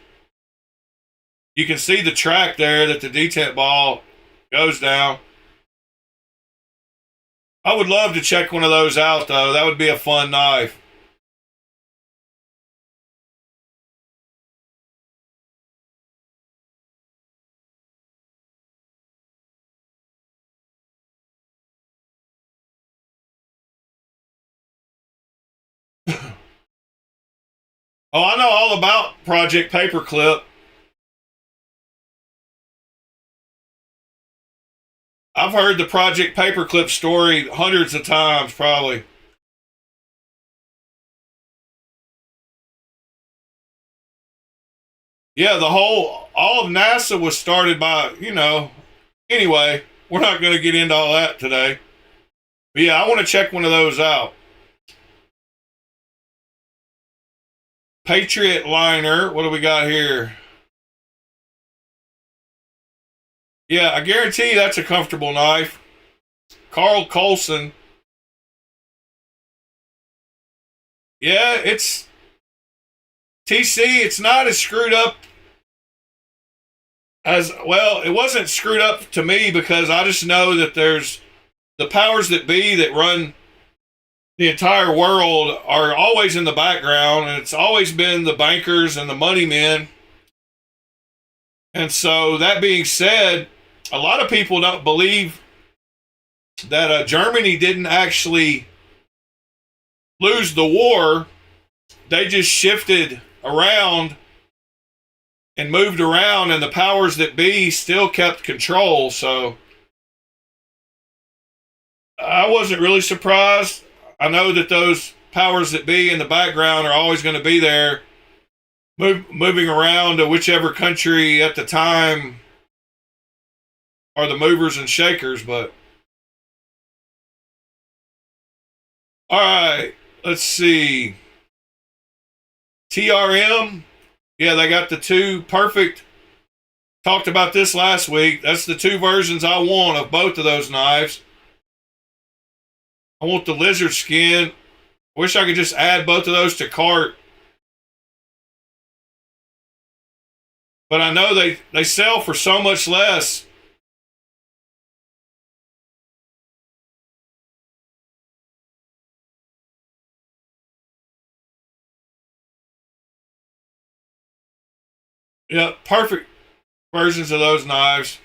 You can see the track there that the detent ball goes down. I would love to check one of those out, though. That would be a fun knife. Oh, I know all about Project Paperclip. I've heard the Project Paperclip story hundreds of times, probably. Yeah, all of NASA was started by, anyway, we're not going to get into all that today. But yeah, I want to check one of those out. Patriot liner. What do we got here? Yeah, I guarantee that's a comfortable knife. Carl Colson. Yeah, it's TC. It's not as screwed up as, well, it wasn't screwed up to me because I just know that there's the powers that be that run the entire world are always in the background, and it's always been the bankers and the money men. And so that being said, a lot of people don't believe that Germany didn't actually lose the war. They just shifted around and moved around, and the powers that be still kept control. So I wasn't really surprised. I know that those powers that be in the background are always going to be there, moving around to whichever country at the time are the movers and shakers. But all right, let's see. TRM, yeah, they got the two perfect. Talked about this last week. That's the two versions I want of both of those knives. I want the lizard skin. Wish I could just add both of those to cart. But I know they sell for so much less. Yeah, perfect versions of those knives.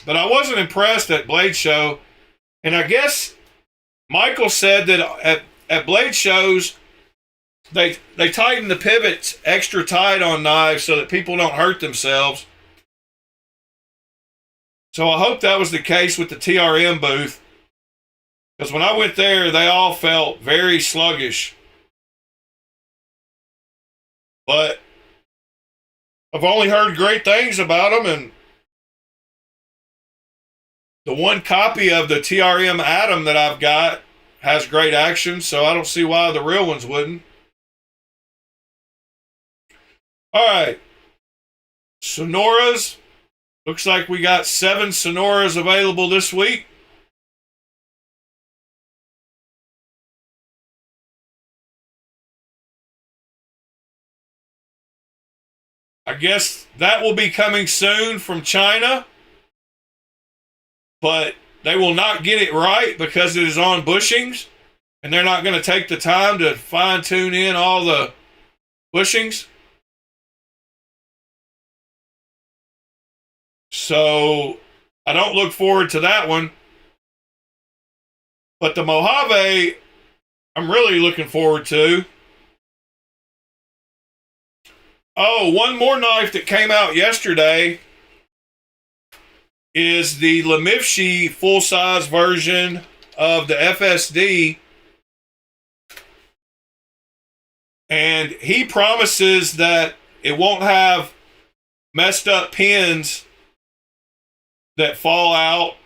But I wasn't impressed at Blade Show. And I guess Michael said that at blade shows, they tighten the pivots extra tight on knives so that people don't hurt themselves. So I hope that was the case with the TRM booth, because when I went there, they all felt very sluggish. But I've only heard great things about them, and the one copy of the TRM Atom that I've got has great action, so I don't see why the real ones wouldn't. All right. Sonoras. Looks like we got 7 Sonoras available this week. I guess that will be coming soon from China, but they will not get it right because it is on bushings, and they're not going to take the time to fine tune in all the bushings. So I don't look forward to that one. But the Mojave, I'm really looking forward to. Oh, one more knife that came out yesterday is the Lemifshi full-size version of the FSD. And he promises that it won't have messed up pins that fall out.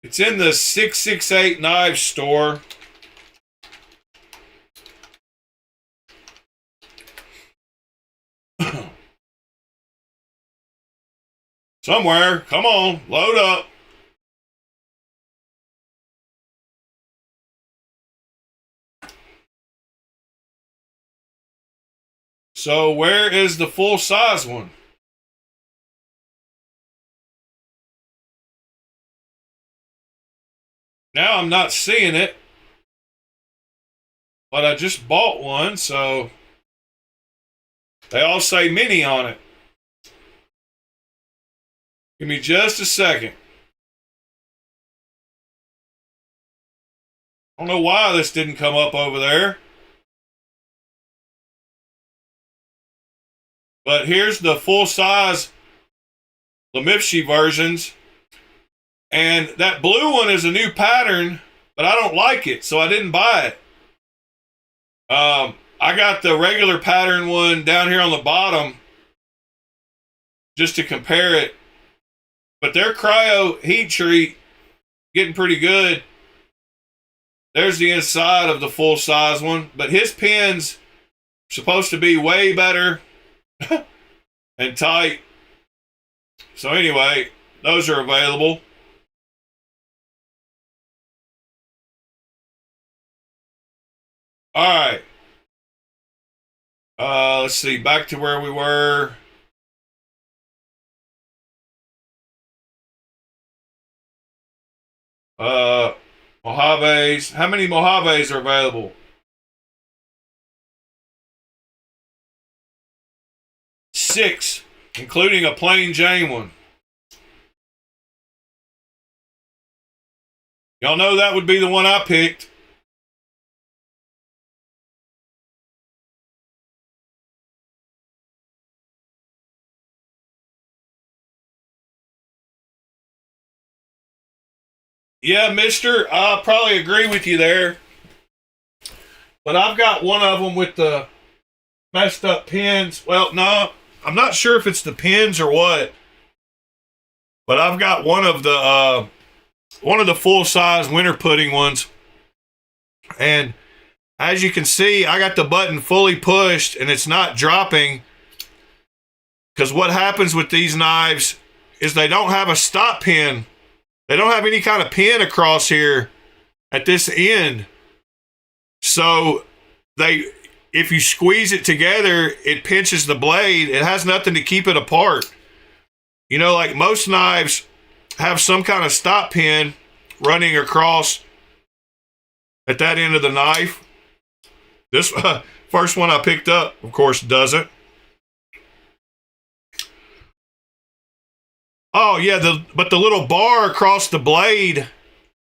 It's in the 668 Knives store. Somewhere. Come on, load up. So where is the full-size one? Now I'm not seeing it, but I just bought one, so they all say mini on it. Give me just a second. I don't know why this didn't come up over there. But here's the full-size Lemifshi versions. And that blue one is a new pattern, but I don't like it, so I didn't buy it. I got the regular pattern one down here on the bottom just to compare it. But their cryo heat treat getting pretty good. There's the inside of the full-size one, but his pins supposed to be way better and tight. So anyway, those are available. All right. Let's see, back to where we were. Mojaves. How many Mojaves are available? 6, including a plain Jane one. Y'all know that would be the one I picked. Yeah, mister, I'll probably agree with you there. But I've got one of them with the messed up pins. Well, no, I'm not sure if it's the pins or what. But I've got one of the full-size winter pudding ones. And as you can see, I got the button fully pushed and it's not dropping. Because what happens with these knives is they don't have a stop pin. They don't have any kind of pin across here at this end. So if you squeeze it together, it pinches the blade. It has nothing to keep it apart. You know, like most knives have some kind of stop pin running across at that end of the knife. This first one I picked up, of course, doesn't. Oh yeah, but the little bar across the blade,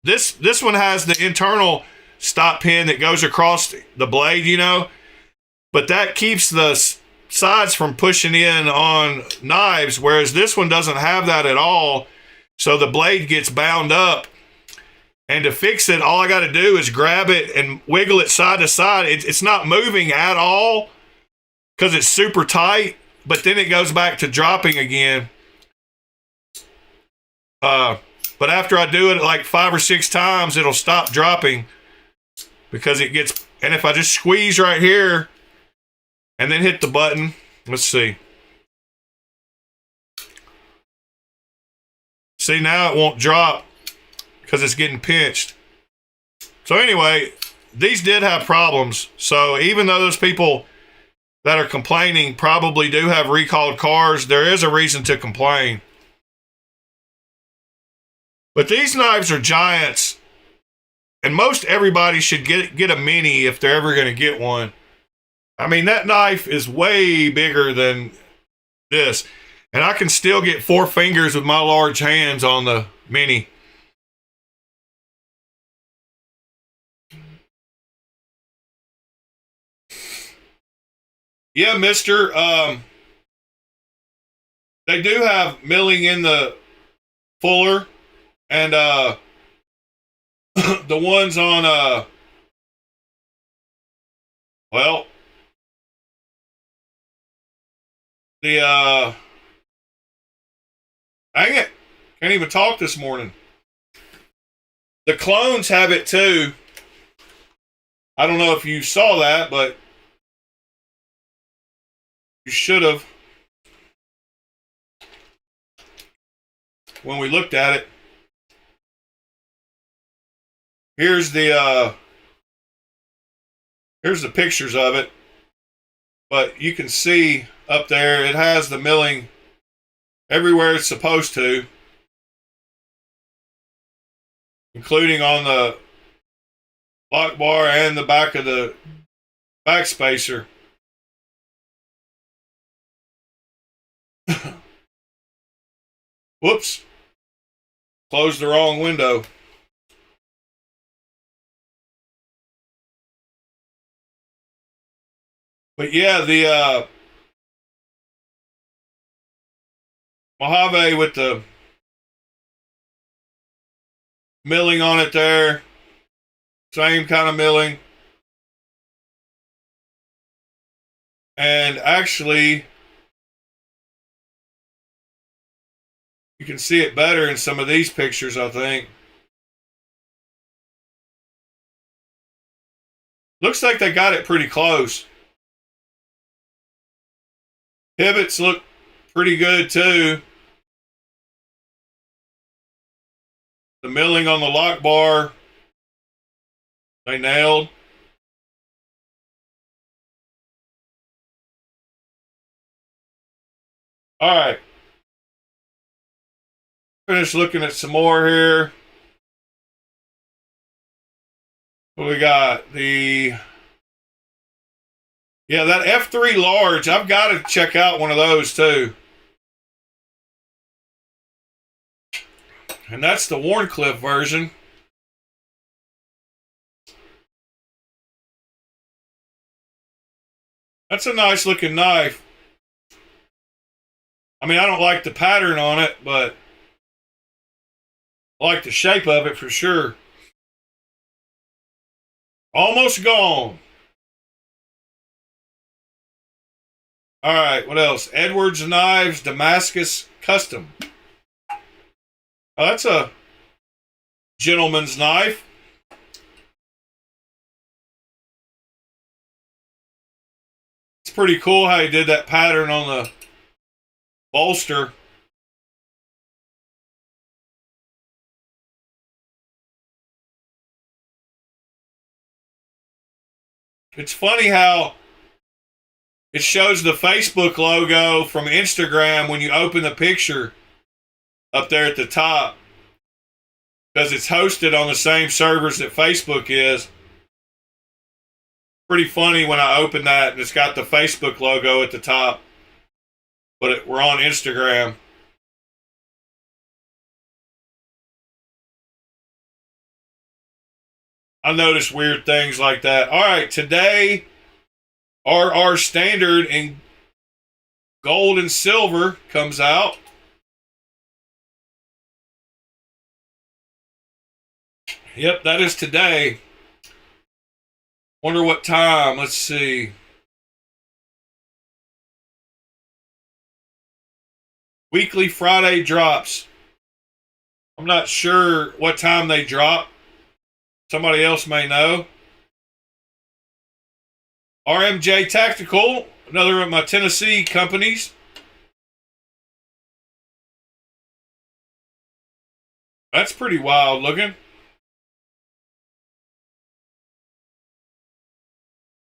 this one has the internal stop pin that goes across the blade, you know, but that keeps the sides from pushing in on knives, whereas this one doesn't have that at all. So the blade gets bound up, and to fix it, all I got to do is grab it and wiggle it side to side. It's not moving at all because it's super tight, but then it goes back to dropping again. But after I do it like 5 or 6 times, it'll stop dropping because it gets, and if I just squeeze right here and then hit the button, let's see. See, now it won't drop because it's getting pinched. So anyway, these did have problems. So even though those people that are complaining probably do have recalled cars, there is a reason to complain. But these knives are giants, and most everybody should get a mini if they're ever going to get one. I mean, that knife is way bigger than this, and I can still get 4 fingers with my large hands on the mini. Yeah, mister, they do have milling in the fuller. And the ones on well, the dang it, can't even talk this morning. The clones have it too. I don't know if you saw that, but you should have when we looked at it. Here's the pictures of it, but you can see up there it has the milling everywhere it's supposed to, including on the lock bar and the back of the back spacer. Whoops, closed the wrong window. But yeah, Mojave with the milling on it there. Same kind of milling. And actually, you can see it better in some of these pictures, I think. Looks like they got it pretty close. Pivots look pretty good too. The milling on the lock bar, they nailed. All right. Finish looking at some more here. What we got? Yeah, that F3 large. I've got to check out one of those too. And that's the Warncliffe version. That's a nice looking knife. I mean, I don't like the pattern on it, but I like the shape of it for sure. Almost gone. All right, what else? Edwards Knives Damascus Custom. Oh, that's a gentleman's knife. It's pretty cool how he did that pattern on the bolster. It's funny how it shows the Facebook logo from Instagram when you open the picture up there at the top, because it's hosted on the same servers that Facebook is. Pretty funny when I open that and it's got the Facebook logo at the top, but we're on Instagram. I notice weird things like that. All right, today our standard in gold and silver comes out. Yep, that is today. Wonder what time. Let's see. Weekly Friday drops. I'm not sure what time they drop. Somebody else may know. RMJ Tactical, another of my Tennessee companies. That's pretty wild looking.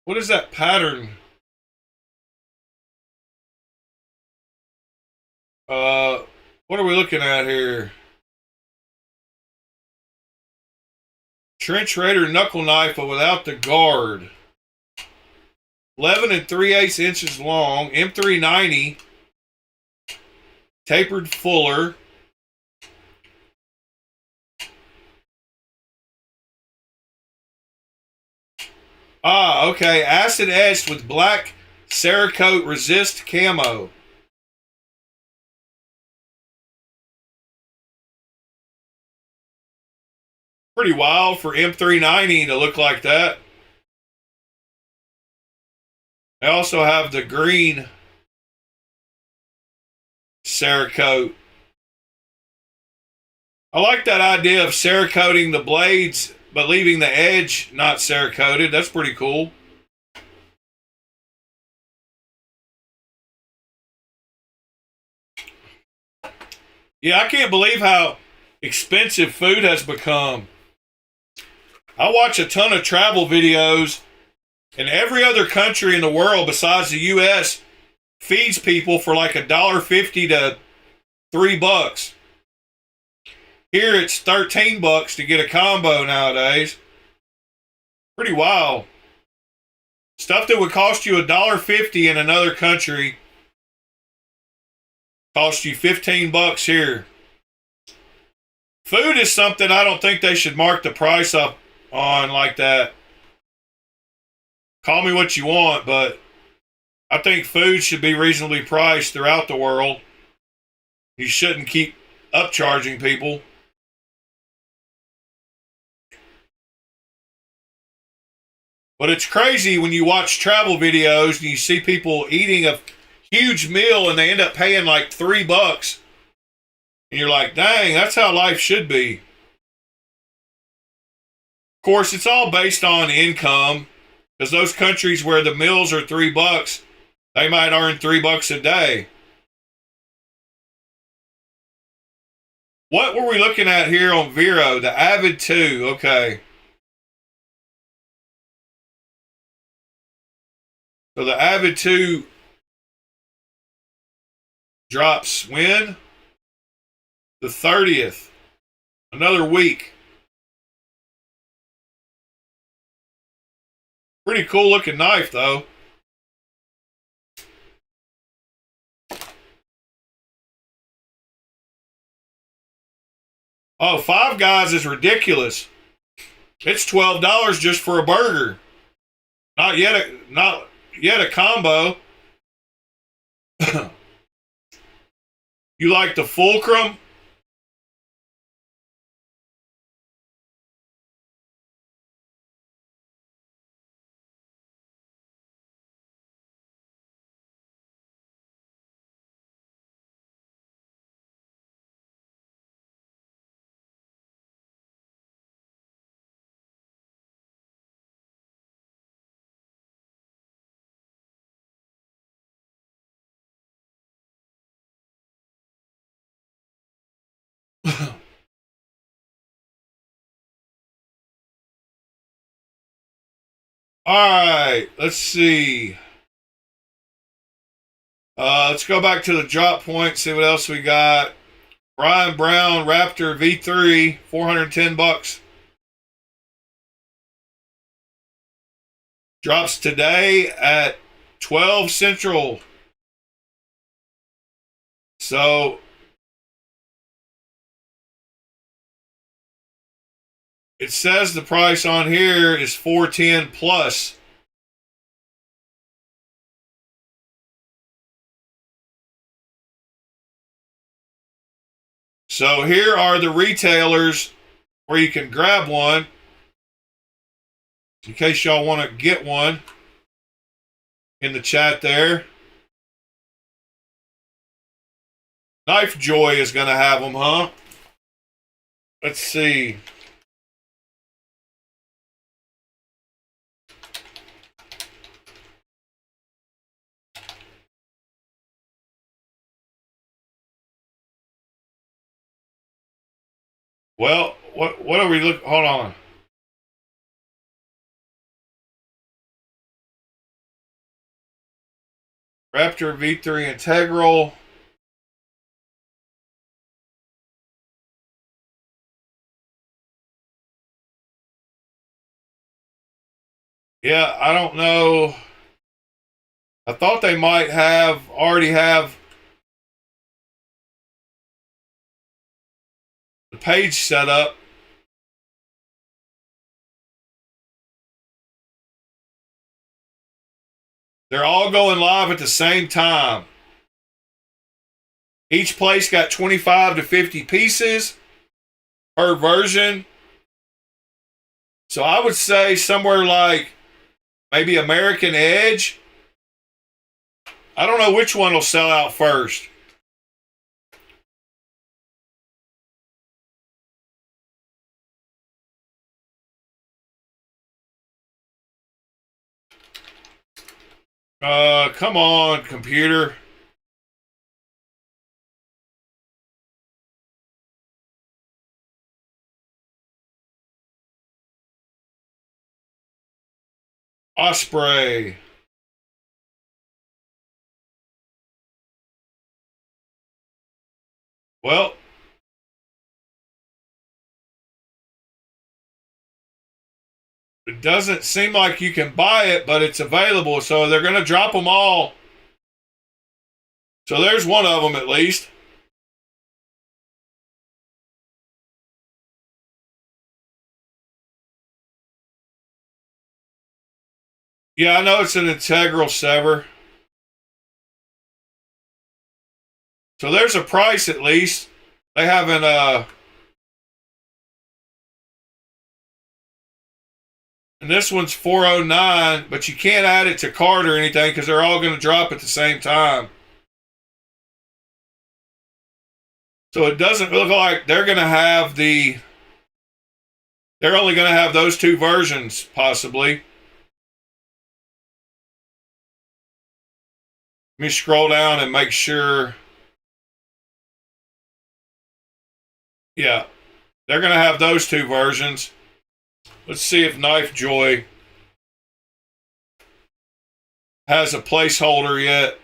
What is that pattern? What are we looking at here? Trench Raider knuckle knife, but without the guard. 11 3/8 inches long. M390. Tapered fuller. Ah, okay. Acid etched with black Cerakote resist camo. Pretty wild for M390 to look like that. They also have the green Cerakote. I like that idea of Cerakoting the blades, but leaving the edge not Cerakoted. That's pretty cool. Yeah, I can't believe how expensive food has become. I watch a ton of travel videos, and every other country in the world besides the U.S. feeds people for like $1.50 to $3. Here it's $13 to get a combo nowadays. Pretty wild. Stuff that would cost you $1.50 in another country costs you $15 here. Food is something I don't think they should mark the price up on like that. Call me what you want, but I think food should be reasonably priced throughout the world. You shouldn't keep upcharging people. But it's crazy when you watch travel videos and you see people eating a huge meal and they end up paying like $3. And you're like, dang, that's how life should be. Of course, it's all based on income, because those countries where the meals are $3, they might earn $3 a day. What were we looking at here on Vero? The Avid 2, okay. So the Avid 2 drops when? The 30th. Another week. Pretty cool looking knife though. Oh, Five Guys is ridiculous. It's $12 just for a burger. Not yet a combo. You like the fulcrum? Alright, let's see. Let's go back to the drop point, see what else we got. Brian Brown Raptor V3, $410. Drops today at 12 Central. So it says the price on here is $410 plus. So here are the retailers where you can grab one, in case y'all want to get one, in the chat there. Knife Joy is going to have them, huh? Let's see. Well, what are we looking? Hold on. Raptor V3 Integral. Yeah, I don't know. I thought they might already have the page set up. They're all going live at the same time. Each place got 25 to 50 pieces per version. So I would say somewhere like maybe American Edge. I don't know which one will sell out first. Come on, computer. Osprey. Well, it doesn't seem like you can buy it, but it's available, so they're going to drop them all. So there's one of them at least. Yeah, I know it's an integral sever. So there's a price at least. They haven't and this one's $409, but you can't add it to cart or anything because they're all going to drop at the same time. So it doesn't look like they're going to have they're only going to have those two versions, possibly. Let me scroll down and make sure. Yeah, they're going to have those two versions. Let's see if Knife Joy has a placeholder yet.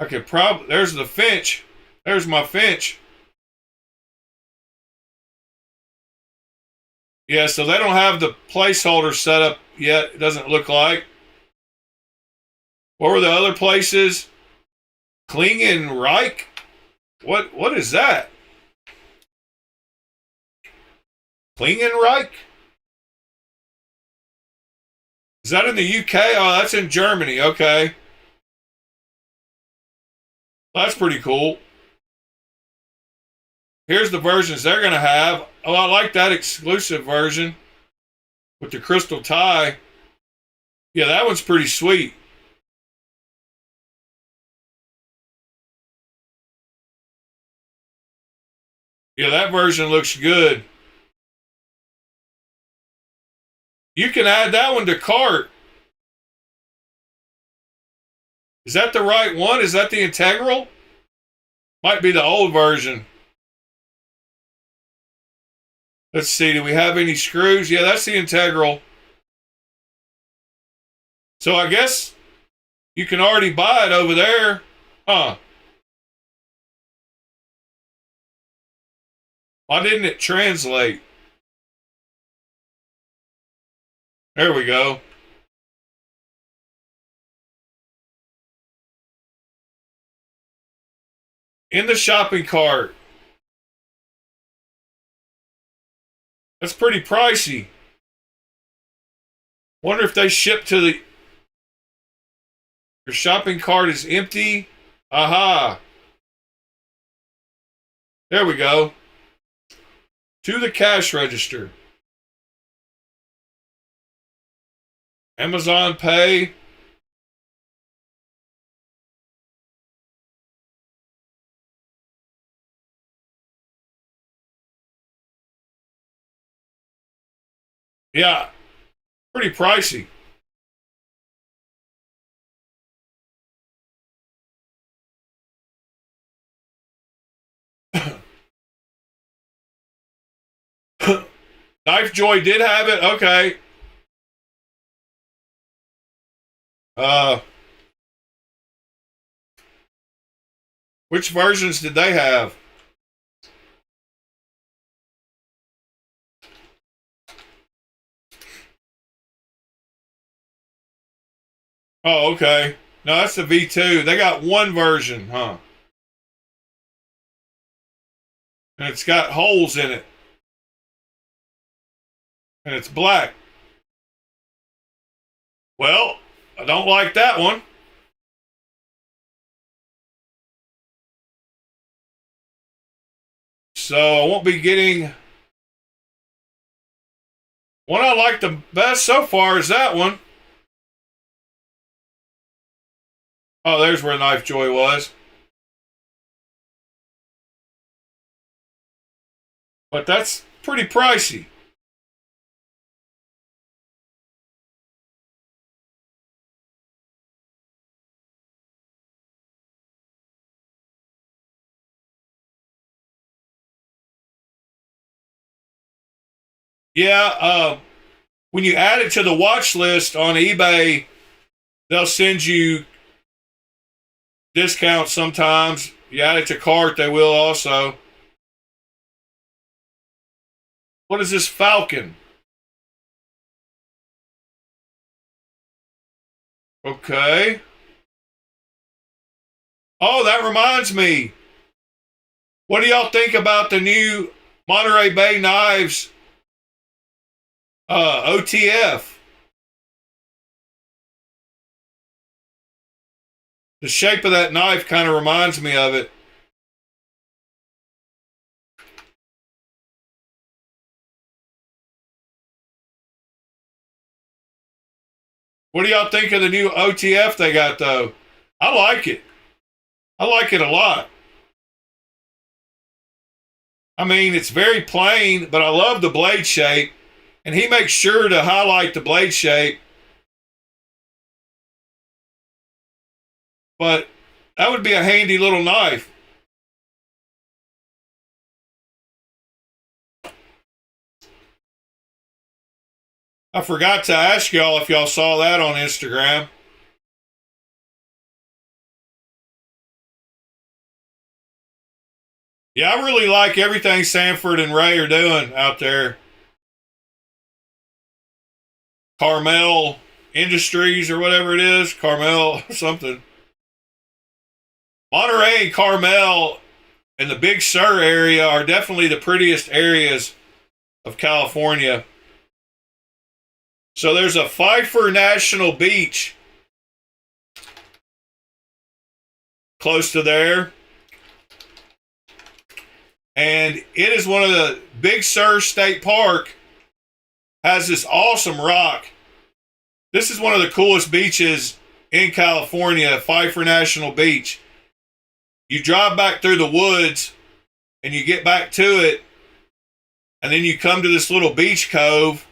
I could probably, there's the Finch. There's my Finch. Yeah, so they don't have the placeholder set up yet, it doesn't look like. What were the other places? Klingenreich? What is that? Klingenreich? Is that in the UK? Oh, that's in Germany. Okay. That's pretty cool. Here's the versions they're going to have. Oh, I like that exclusive version with the crystal tie. Yeah, that one's pretty sweet. Yeah, that version looks good. You can add that one to cart. Is that the right one? Is that the integral? Might be the old version. Let's see, do we have any screws? Yeah, that's the integral. So I guess you can already buy it over there. Huh. Why didn't it translate? There we go. In the shopping cart. That's pretty pricey. Wonder if they ship to the... Your shopping cart is empty. Aha. There we go. To the cash register. Amazon Pay. Yeah, pretty pricey. Knife Joy did have it. Okay. Which versions did they have? Oh, okay. No, that's the V2. They got one version, huh? And it's got holes in it. And it's black. Well, I don't like that one. So I won't be getting... One I like the best so far is that one. Oh, there's where Knife Joy was. But that's pretty pricey. Yeah, when you add it to the watch list on eBay, they'll send you discounts sometimes. You add it to cart, they will also. What is this Falcon? Okay. Oh, that reminds me. What do y'all think about the new Monterey Bay Knives OTF? The shape of that knife kind of reminds me of it. What do y'all think of the new OTF they got, though? I like it. I like it a lot. I mean, it's very plain, but I love the blade shape. And he makes sure to highlight the blade shape. But that would be a handy little knife. I forgot to ask y'all if y'all saw that on Instagram. Yeah, I really like everything Sanford and Ray are doing out there. Carmel Industries or whatever it is. Carmel something. Monterey and Carmel and the Big Sur area are definitely the prettiest areas of California. So there's a Pfeiffer National Beach close to there. And it is one of the Big Sur State Park has this awesome rock. This is one of the coolest beaches in California, Pfeiffer National Beach. You drive back through the woods and you get back to it, and then you come to this little beach cove,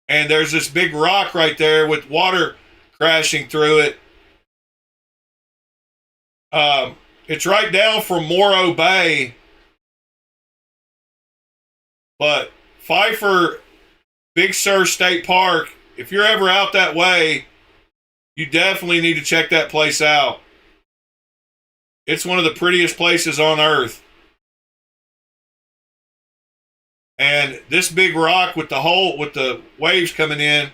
and there's this big rock right there with water crashing through it. It's right down from Morro Bay, but Pfeiffer Big Sur State Park, if you're ever out that way, you definitely need to check that place out. It's one of the prettiest places on earth. And this big rock with the hole, with the waves coming in.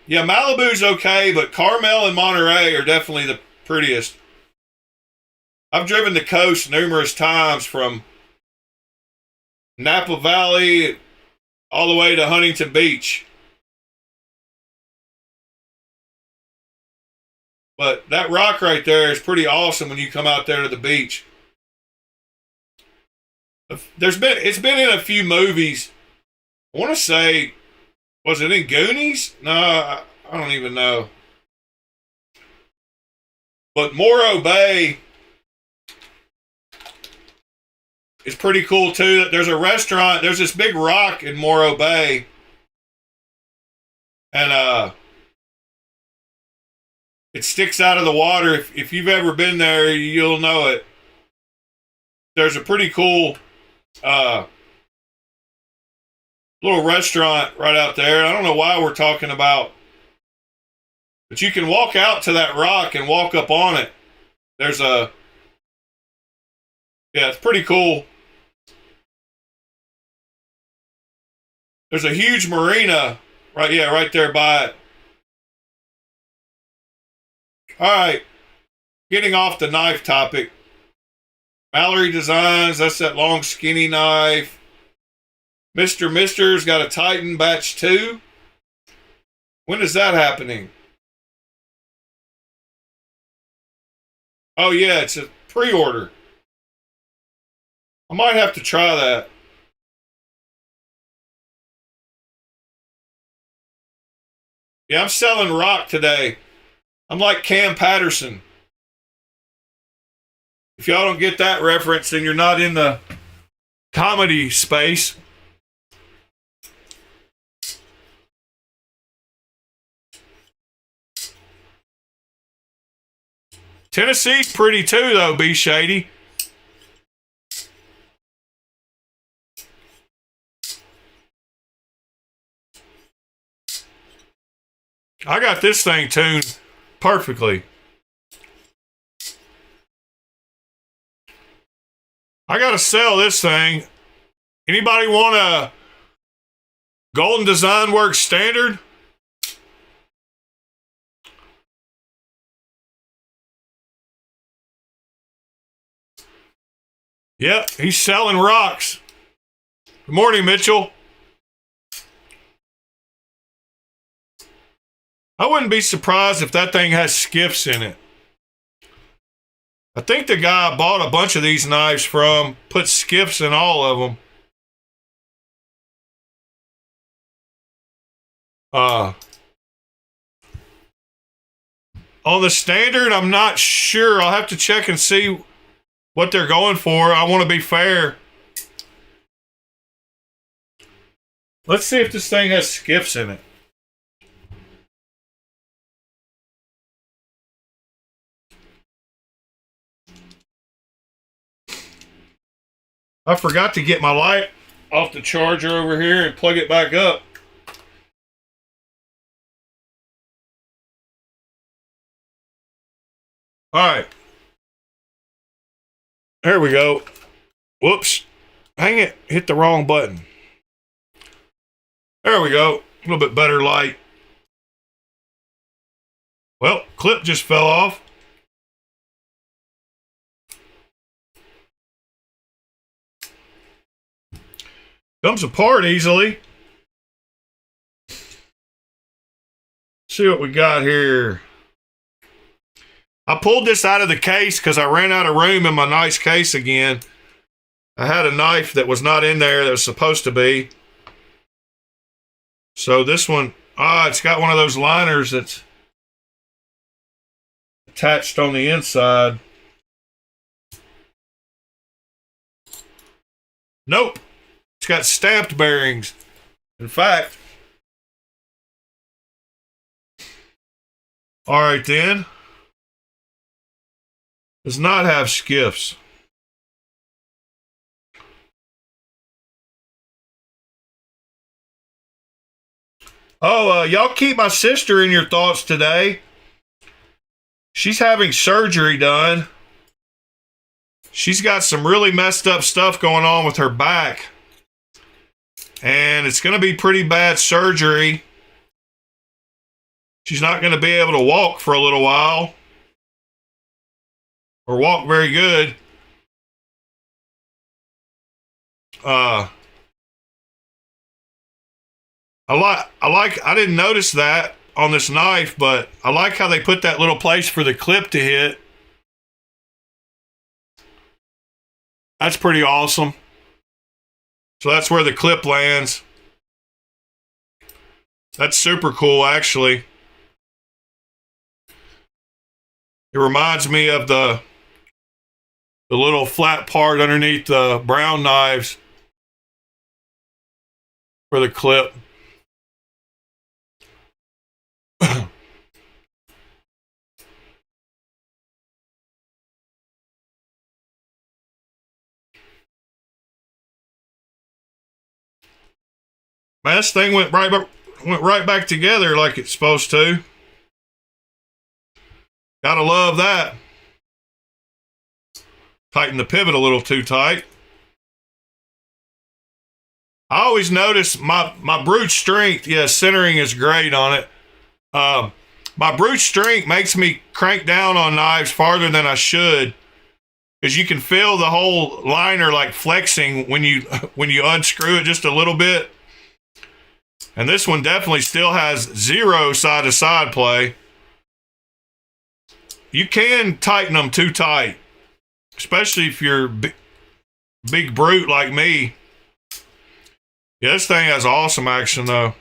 Yeah, Malibu's okay, but Carmel and Monterey are definitely the prettiest. I've driven the coast numerous times from Napa Valley all the way to Huntington Beach. But that rock right there is pretty awesome when you come out there to the beach. It's been in a few movies. I want to say, was it in Goonies? No, I don't even know. But Morro Bay is pretty cool too. There's a restaurant. There's this big rock in Morro Bay, and it sticks out of the water. If you've ever been there, you'll know it. There's a pretty cool little restaurant right out there. I don't know why we're talking about, but you can walk out to that rock and walk up on it. There's a, yeah, it's pretty cool. There's a huge marina right there by it. All right, getting off the knife topic. Mallory Designs, that's that long skinny knife. Mr. Mister's got a Titan Batch 2. When is that happening? Oh yeah, it's a pre-order. I might have to try that. Yeah, I'm selling rock today. I'm like Cam Patterson. If y'all don't get that reference, then you're not in the comedy space. Tennessee's pretty too, though, B Shady. I got this thing tuned perfectly. I gotta sell this thing. Anybody want a Golden Design Works Standard? Yep, he's selling rocks. Good morning, Mitchell. I wouldn't be surprised if that thing has skiffs in it. I think the guy I bought a bunch of these knives from put skiffs in all of them. On the standard, I'm not sure. I'll have to check and see what they're going for. I want to be fair. Let's see if this thing has skiffs in it. I forgot to get my light off the charger over here and plug it back up. All right. There we go. Whoops. Hang it. Hit the wrong button. There we go. A little bit better light. Well, clip just fell off. Comes apart easily. See what we got here. I pulled this out of the case because I ran out of room in my nice case again. I had a knife that was not in there that was supposed to be. So this one, it's got one of those liners that's attached on the inside. Nope. It's got stamped bearings. In fact, all right then. Does not have skiffs. Oh, y'all keep my sister in your thoughts today. She's having surgery done. She's got some really messed up stuff going on with her back. And it's going to be pretty bad surgery. She's not going to be able to walk for a little while. Or walk very good. I didn't notice that on this knife, but I like how they put that little place for the clip to hit. That's pretty awesome. So that's where the clip lands. That's super cool, actually. It reminds me of the little flat part underneath the brown knives for the clip. Man, this thing went right back together like it's supposed to. Gotta love that. Tighten the pivot a little too tight. I always notice my brute strength, centering is great on it. My brute strength makes me crank down on knives farther than I should, because you can feel the whole liner like flexing when you unscrew it just a little bit. And this one definitely still has zero side-to-side play. You can tighten them too tight, especially if you're big brute like me. Yeah, this thing has awesome action, though.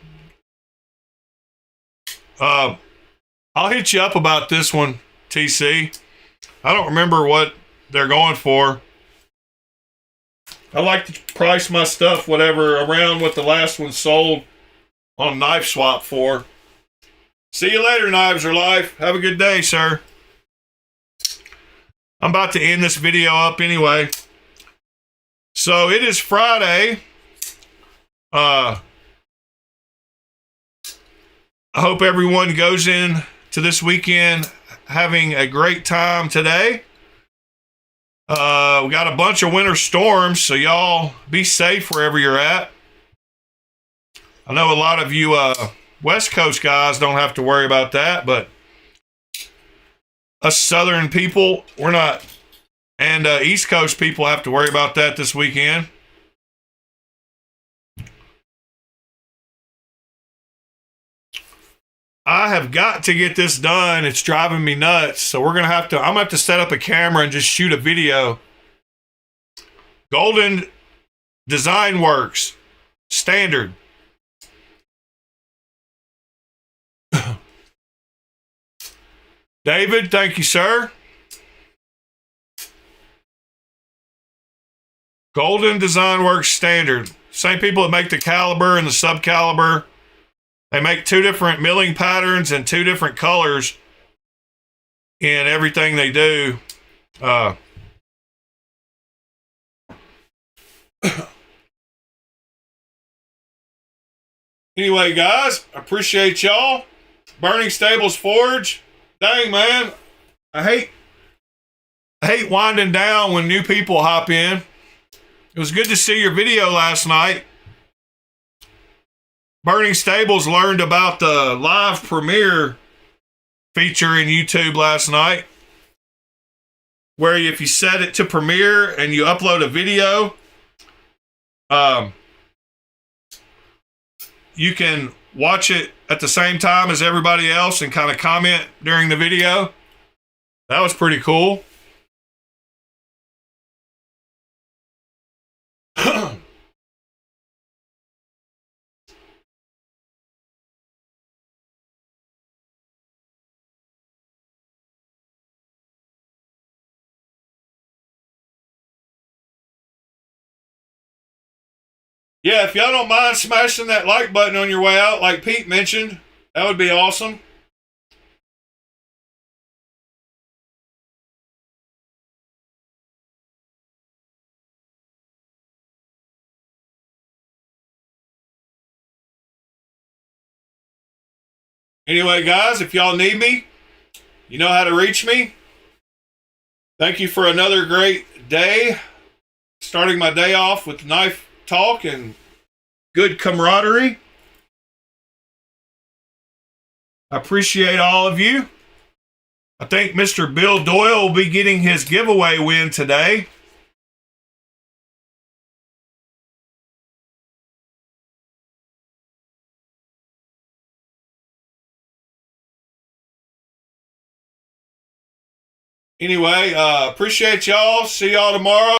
I'll hit you up about this one, TC. I don't remember what they're going for. I like to price my stuff, whatever, around what the last one sold on Knife Swap for. See you later, Knives Are Life. Have a good day, sir. I'm about to end this video up anyway. So it is Friday. I hope everyone goes in to this weekend having a great time today. We got a bunch of winter storms, so y'all be safe wherever you're at. I know a lot of you West Coast guys don't have to worry about that, but us Southern people, we're not And East Coast people have to worry about that this weekend. I have got to get this done. It's driving me nuts. So I'm gonna have to set up a camera and just shoot a video. Golden Design Works standard. David, thank you, sir. Golden Design Works standard. Same people that make the caliber and the sub caliber. They make 2 different milling patterns and 2 different colors in everything they do. Anyway, guys, I appreciate y'all. Burning Stables Forge. Dang, man. I hate winding down when new people hop in. It was good to see your video last night. Burning Stables learned about the live premiere feature in YouTube last night, where if you set it to premiere and you upload a video, you can watch it at the same time as everybody else and kind of comment during the video. That was pretty cool. Yeah, if y'all don't mind smashing that like button on your way out, like Pete mentioned, that would be awesome. Anyway, guys, if y'all need me, you know how to reach me. Thank you for another great day. Starting my day off with knife talk and good camaraderie. I appreciate all of you. I think Mr. Bill Doyle will be getting his giveaway win today. Anyway, appreciate y'all. See y'all tomorrow.